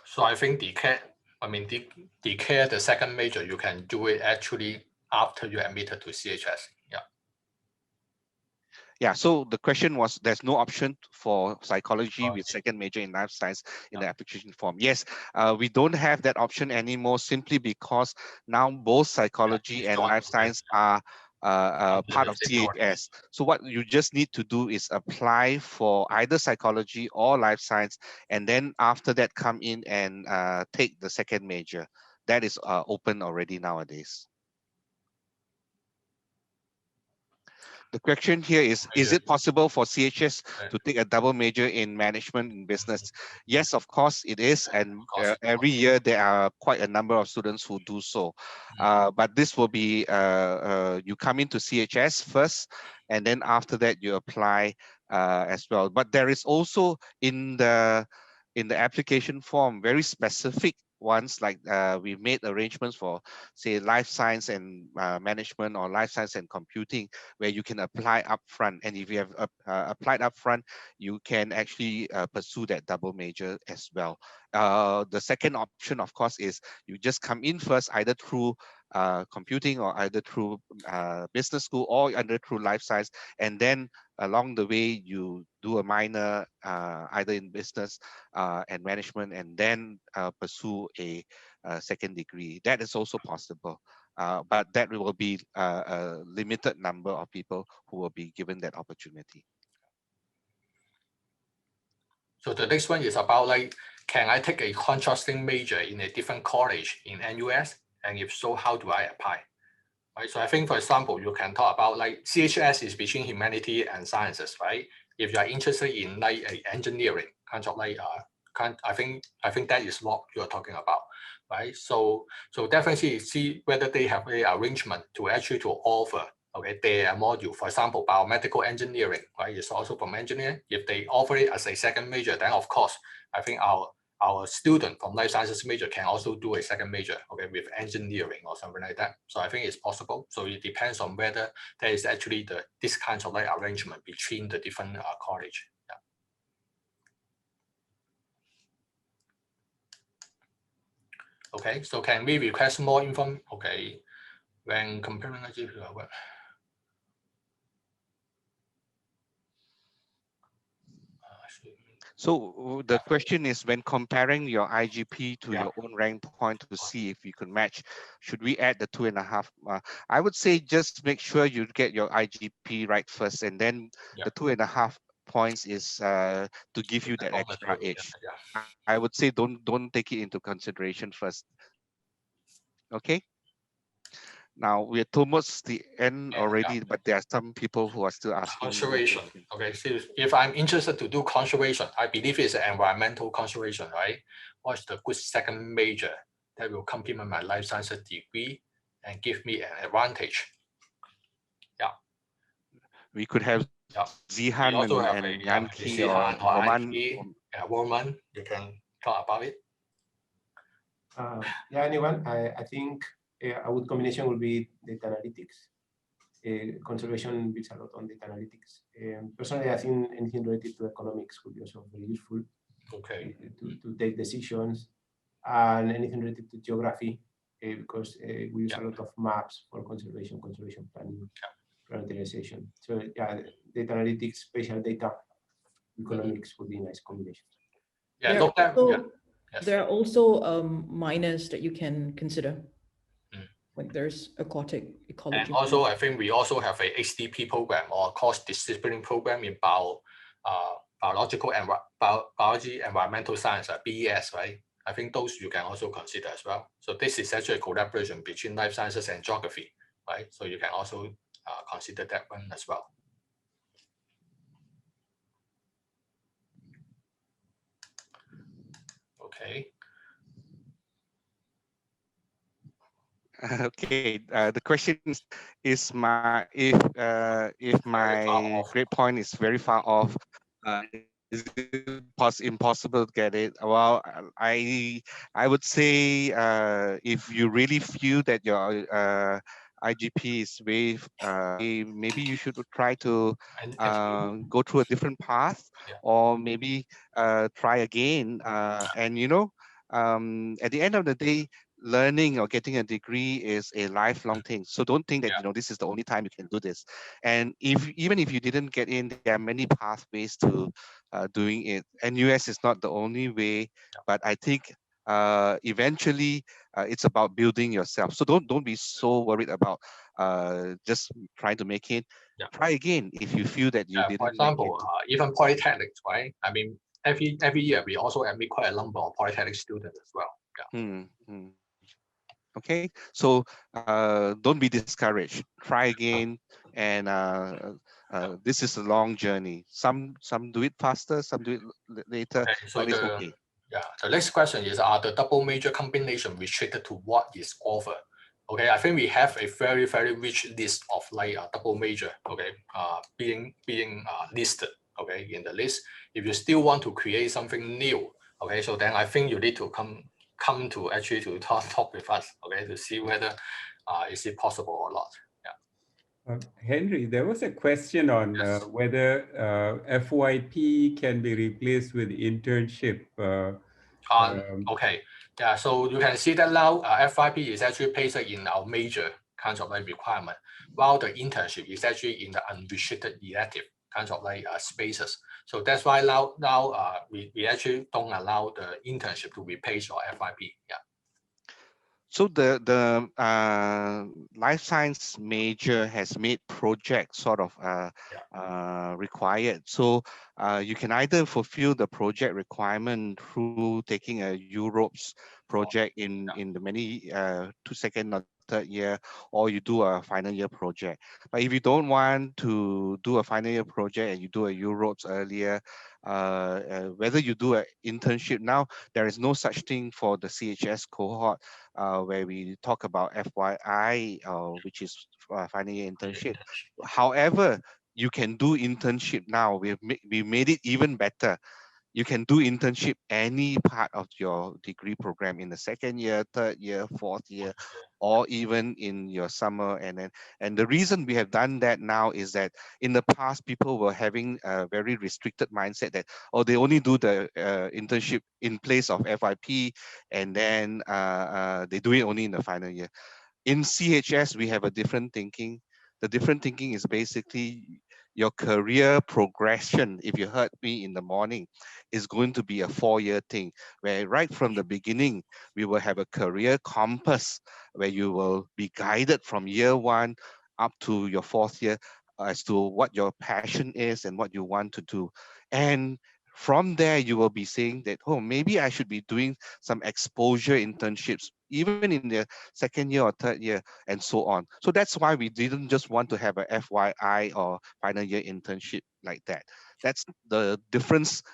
Speaker 2: So I think the second major, you can do it actually after you admitted to CHS. Yeah.
Speaker 4: Yeah, so the question was, there's no option for psychology with second major in life science in the application form. Yes, we don't have that option anymore, simply because now both psychology and life science are part of CHS. So what you just need to do is apply for either psychology or life science, and then after that come in and take the second major. That is open already nowadays. The question here is it possible for CHS to take a double major in management and business? Yes, of course it is. And every year there are quite a number of students who do so. But this will be, you come into CHS first, and then after that you apply as well. But there is also in the application form very specific ones, like we've made arrangements for, say, life science and management, or life science and computing, where you can apply upfront. And if you have applied upfront, you can actually pursue that double major as well. The second option, of course, is you just come in first, either through computing, or either through business school, or either through life science, and then along the way you do a minor either in business and management, and then pursue a second degree. That is also possible, but that will be a limited number of people who will be given that opportunity.
Speaker 2: So the next one is about like, can I take a contrasting major in a different college in NUS? And if so, how do I apply? Right. So I think, for example, you can talk about like CHS is between humanity and sciences, right? If you are interested in like engineering, kind of like I think that is what you are talking about, right? So definitely see whether they have a arrangement to actually to offer their module. For example, biomedical engineering, right? It's also from engineering. If they offer it as a second major, then of course I think our student from life sciences major can also do a second major, with engineering or something like that. So I think it's possible. So it depends on whether there is actually this kind of like arrangement between the different college. Yeah. Okay, so can we request more information? Okay, when comparing IGP,
Speaker 4: so the question is, when comparing your IGP to
Speaker 2: Yeah.
Speaker 4: your own rank point to see if you could match, should we add the 2.5? I would say just make sure you get your IGP right first, and then the 2.5 points is to give you that extra edge. I would say don't take it into consideration first. Okay. Now we're towards the end already, but there are some people who are still asking.
Speaker 2: Conservation. Okay, so if I'm interested to do conservation, I believe it's environmental conservation, right? What's the good second major that will complement my life sciences degree and give me an advantage? Yeah.
Speaker 4: We could have Zihan and Yanki or
Speaker 2: Warman. You can talk about it.
Speaker 6: Yeah, anyone. I think a good combination will be data analytics. Conservation builds a lot on data analytics. Personally, I think anything related to economics would be also very useful.
Speaker 2: Okay.
Speaker 6: To take decisions, and anything related to geography, because we use a lot of maps for conservation planning, prioritization. So yeah, data analytics, spatial data, economics would be a nice combination.
Speaker 2: Yeah,
Speaker 7: there are also minors that you can consider. Like there's aquatic ecology.
Speaker 2: And also, I think we also have a HDP program or cross-disciplinary program in biology, environmental science, BES, right? I think those you can also consider as well. So this is actually a collaboration between life sciences and geography, right? So you can also consider that one as well. Okay.
Speaker 4: Okay. The question is if my grade point is very far off, is it impossible to get it? Well, I would say if you really feel that your IGP is way, maybe you should try to go through a different path, or maybe try again. And at the end of the day, learning or getting a degree is a lifelong thing. So don't think that this is the only time you can do this. And even if you didn't get in, there are many pathways to doing it. NUS is not the only way, but I think eventually it's about building yourself. So don't be so worried about just trying to make it. Try again if you feel that you didn't.
Speaker 2: For example, even polytechnics, right? I mean, every year we also admit quite a number of polytechnic students as well.
Speaker 4: Okay, so don't be discouraged. Try again, and this is a long journey. Some do it faster, some do it later, but it's okay.
Speaker 2: Yeah, the next question is, are the double major combination restricted to what is offered? Okay, I think we have a very, very rich list of like double major, being listed, in the list. If you still want to create something new, so then I think you need to come to actually to talk with us, to see whether is it possible or not.
Speaker 8: Henry, there was a question on whether FYP can be replaced with internship.
Speaker 2: Okay, yeah, so you can see that now FYP is actually placed in our major kinds of like requirement, while the internship is actually in the unrestricted elective. kinds of like spaces. So that's why now we actually don't allow the internship to replace your FYP. Yeah.
Speaker 4: So the life science major has made project sort of required. So you can either fulfill the project requirement through taking a Europe's project in the many 2nd or 3rd year, or you do a final year project. But if you don't want to do a final year project and you do a Europe's earlier, whether you do an internship now, there is no such thing for the CHS cohort where we talk about FYI, which is final year internship. However, you can do internship now. We made it even better. You can do internship any part of your degree program in the 2nd year, 3rd year, 4th year, or even in your summer. And the reason we have done that now is that in the past, people were having a very restricted mindset that, oh, they only do the internship in place of FYP, and then they do it only in the final year. In CHS, we have a different thinking. The different thinking is basically your career progression, if you heard me in the morning, is going to be a 4-year thing, where right from the beginning, we will have a career compass where you will be guided from year 1 up to your 4th year as to what your passion is and what you want to do. And from there, you will be saying that, oh, maybe I should be doing some exposure internships, even in the 2nd year or 3rd year, and so on. So that's why we didn't just want to have a FYI or final year internship like that. That's the difference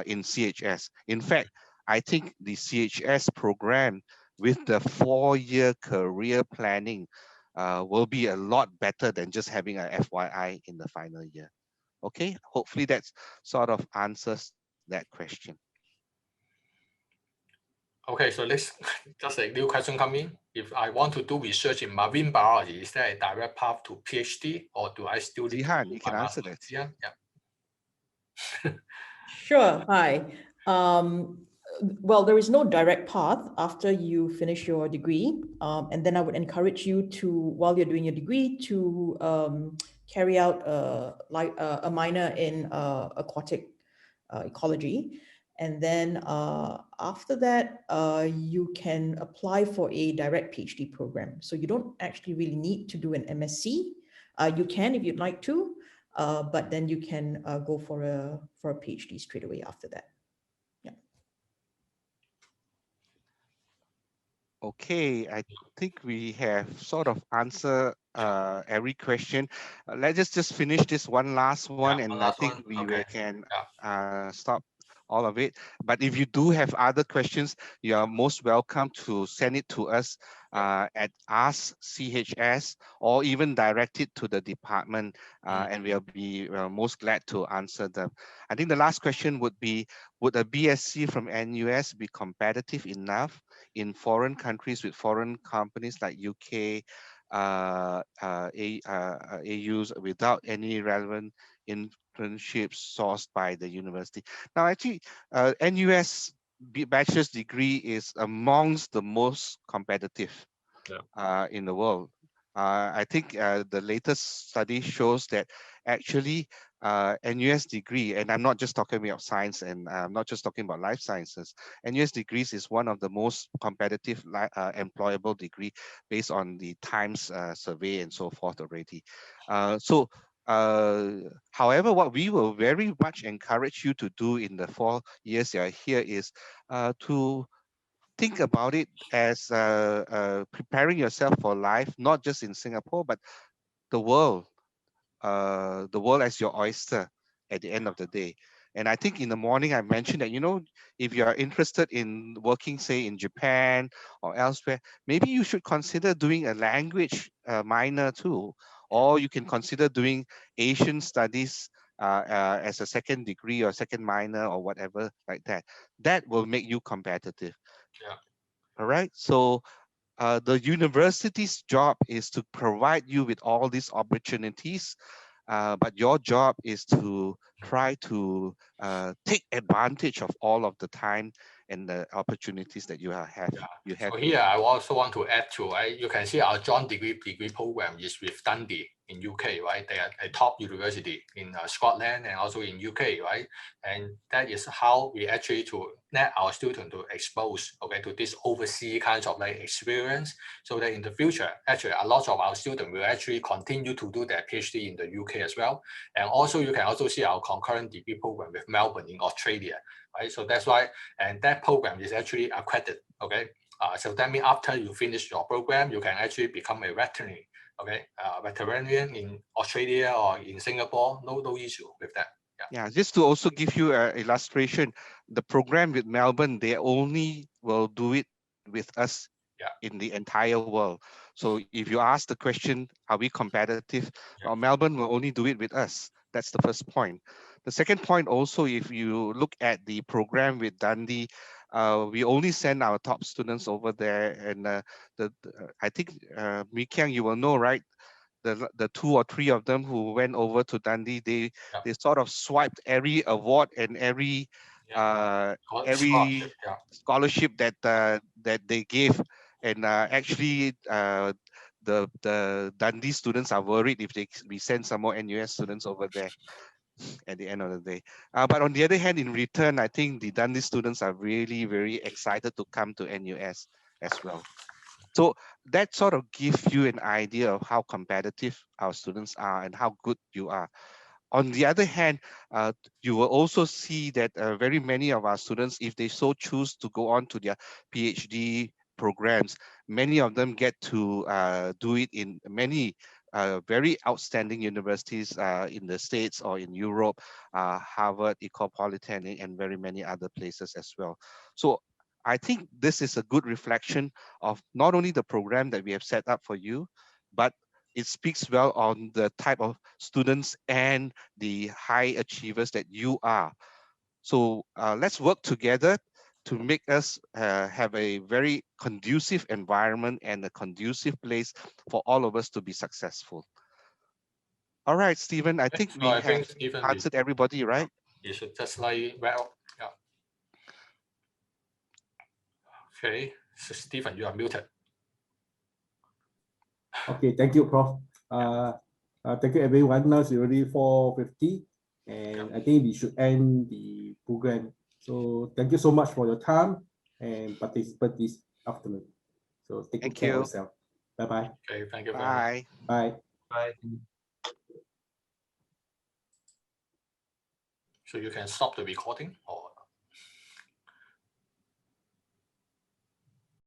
Speaker 4: in CHS. In fact, I think the CHS program with the 4-year career planning will be a lot better than just having a FYI in the final year. Okay, hopefully that sort of answers that question.
Speaker 2: Okay, so let's just a new question come in. If I want to do research in marine biology, is there a direct path to PhD, or do I still need
Speaker 4: Zihan,
Speaker 2: to do
Speaker 4: you can answer that.
Speaker 2: Yeah.
Speaker 7: Sure. Hi. Well, there is no direct path after you finish your degree. And then I would encourage you to, while you're doing your degree, to carry out a minor in aquatic ecology. And then after that, you can apply for a direct PhD program. So you don't actually really need to do an MSc. You can if you'd like to, but then you can go for a PhD straight away after that. Yeah.
Speaker 4: Okay, I think we have sort of answered every question. Let's just finish this one last one, and I think we can stop all of it. But if you do have other questions, you are most welcome to send it to us at Ask CHS, or even direct it to the department, and we'll be most glad to answer them. I think the last question would be, would a BSc from NUS be competitive enough in foreign countries with foreign companies like UK, AUs without any relevant internships sourced by the university? Now, actually, NUS bachelor's degree is amongst the most competitive in the world. I think the latest study shows that actually NUS degree, and I'm not just talking about science, and I'm not just talking about life sciences, NUS degrees is one of the most competitive employable degree based on the Times survey and so forth already. However, what we will very much encourage you to do in the 4 years you are here is to think about it as preparing yourself for life, not just in Singapore, but the world as your oyster at the end of the day. And I think in the morning I mentioned that, you know, if you are interested in working, say, in Japan or elsewhere, maybe you should consider doing a language minor too, or you can consider doing Asian studies as a second degree or second minor or whatever like that. That will make you competitive.
Speaker 2: Yeah.
Speaker 4: All right. So the university's job is to provide you with all these opportunities, but your job is to try to take advantage of all of the time and the opportunities that you have.
Speaker 2: So here I also want to add to, you can see our joint degree program is with Dundee in UK, right? They are a top university in Scotland and also in UK, right? And that is how we actually to let our students to expose, okay, to this overseas kinds of like experience, so that in the future, actually a lot of our students will actually continue to do their PhD in the UK as well. And also you can also see our concurrent degree program with Melbourne in Australia, right? So that's why, and that program is actually accredited, okay? So that means after you finish your program, you can actually become a veterinary, okay? Veterinarian in Australia or in Singapore, no issue with that.
Speaker 4: Yeah, just to also give you an illustration, the program with Melbourne, they only will do it with us in the entire world. So if you ask the question, are we competitive? Well, Melbourne will only do it with us. That's the first point. The second point also, if you look at the program with Dundee, we only send our top students over there. And I think, Mee Kiang, you will know, right? The 2 or 3 of them who went over to Dundee, they sort of swiped every award and every scholarship that that they gave, and actually the Dundee students are worried if we send some more NUS students over there at the end of the day. But on the other hand, in return, I think the Dundee students are really very excited to come to NUS as well. So that sort of gives you an idea of how competitive our students are and how good you are. On the other hand, you will also see that very many of our students, if they so choose to go on to their PhD programs, many of them get to do it in many very outstanding universities in the States or in Europe, Harvard, Ecole Polytechnic, and very many other places as well. So I think this is a good reflection of not only the program that we have set up for you, but it speaks well on the type of students and the high achievers that you are. So let's work together to make us have a very conducive environment and a conducive place for all of us to be successful. All right, Stephen, I think we have answered everybody, right?
Speaker 2: You should just like, well, yeah. Okay, so Stephen, you are muted.
Speaker 1: Okay, thank you, Prof. Thank you, everyone. Now it's already 4:50, and I think we should end the program. So thank you so much for your time and participate this afternoon. So take good care of yourself. Bye-bye.
Speaker 2: Okay, thank you very
Speaker 4: much.
Speaker 1: Bye.
Speaker 3: Bye.
Speaker 2: So you can stop the recording or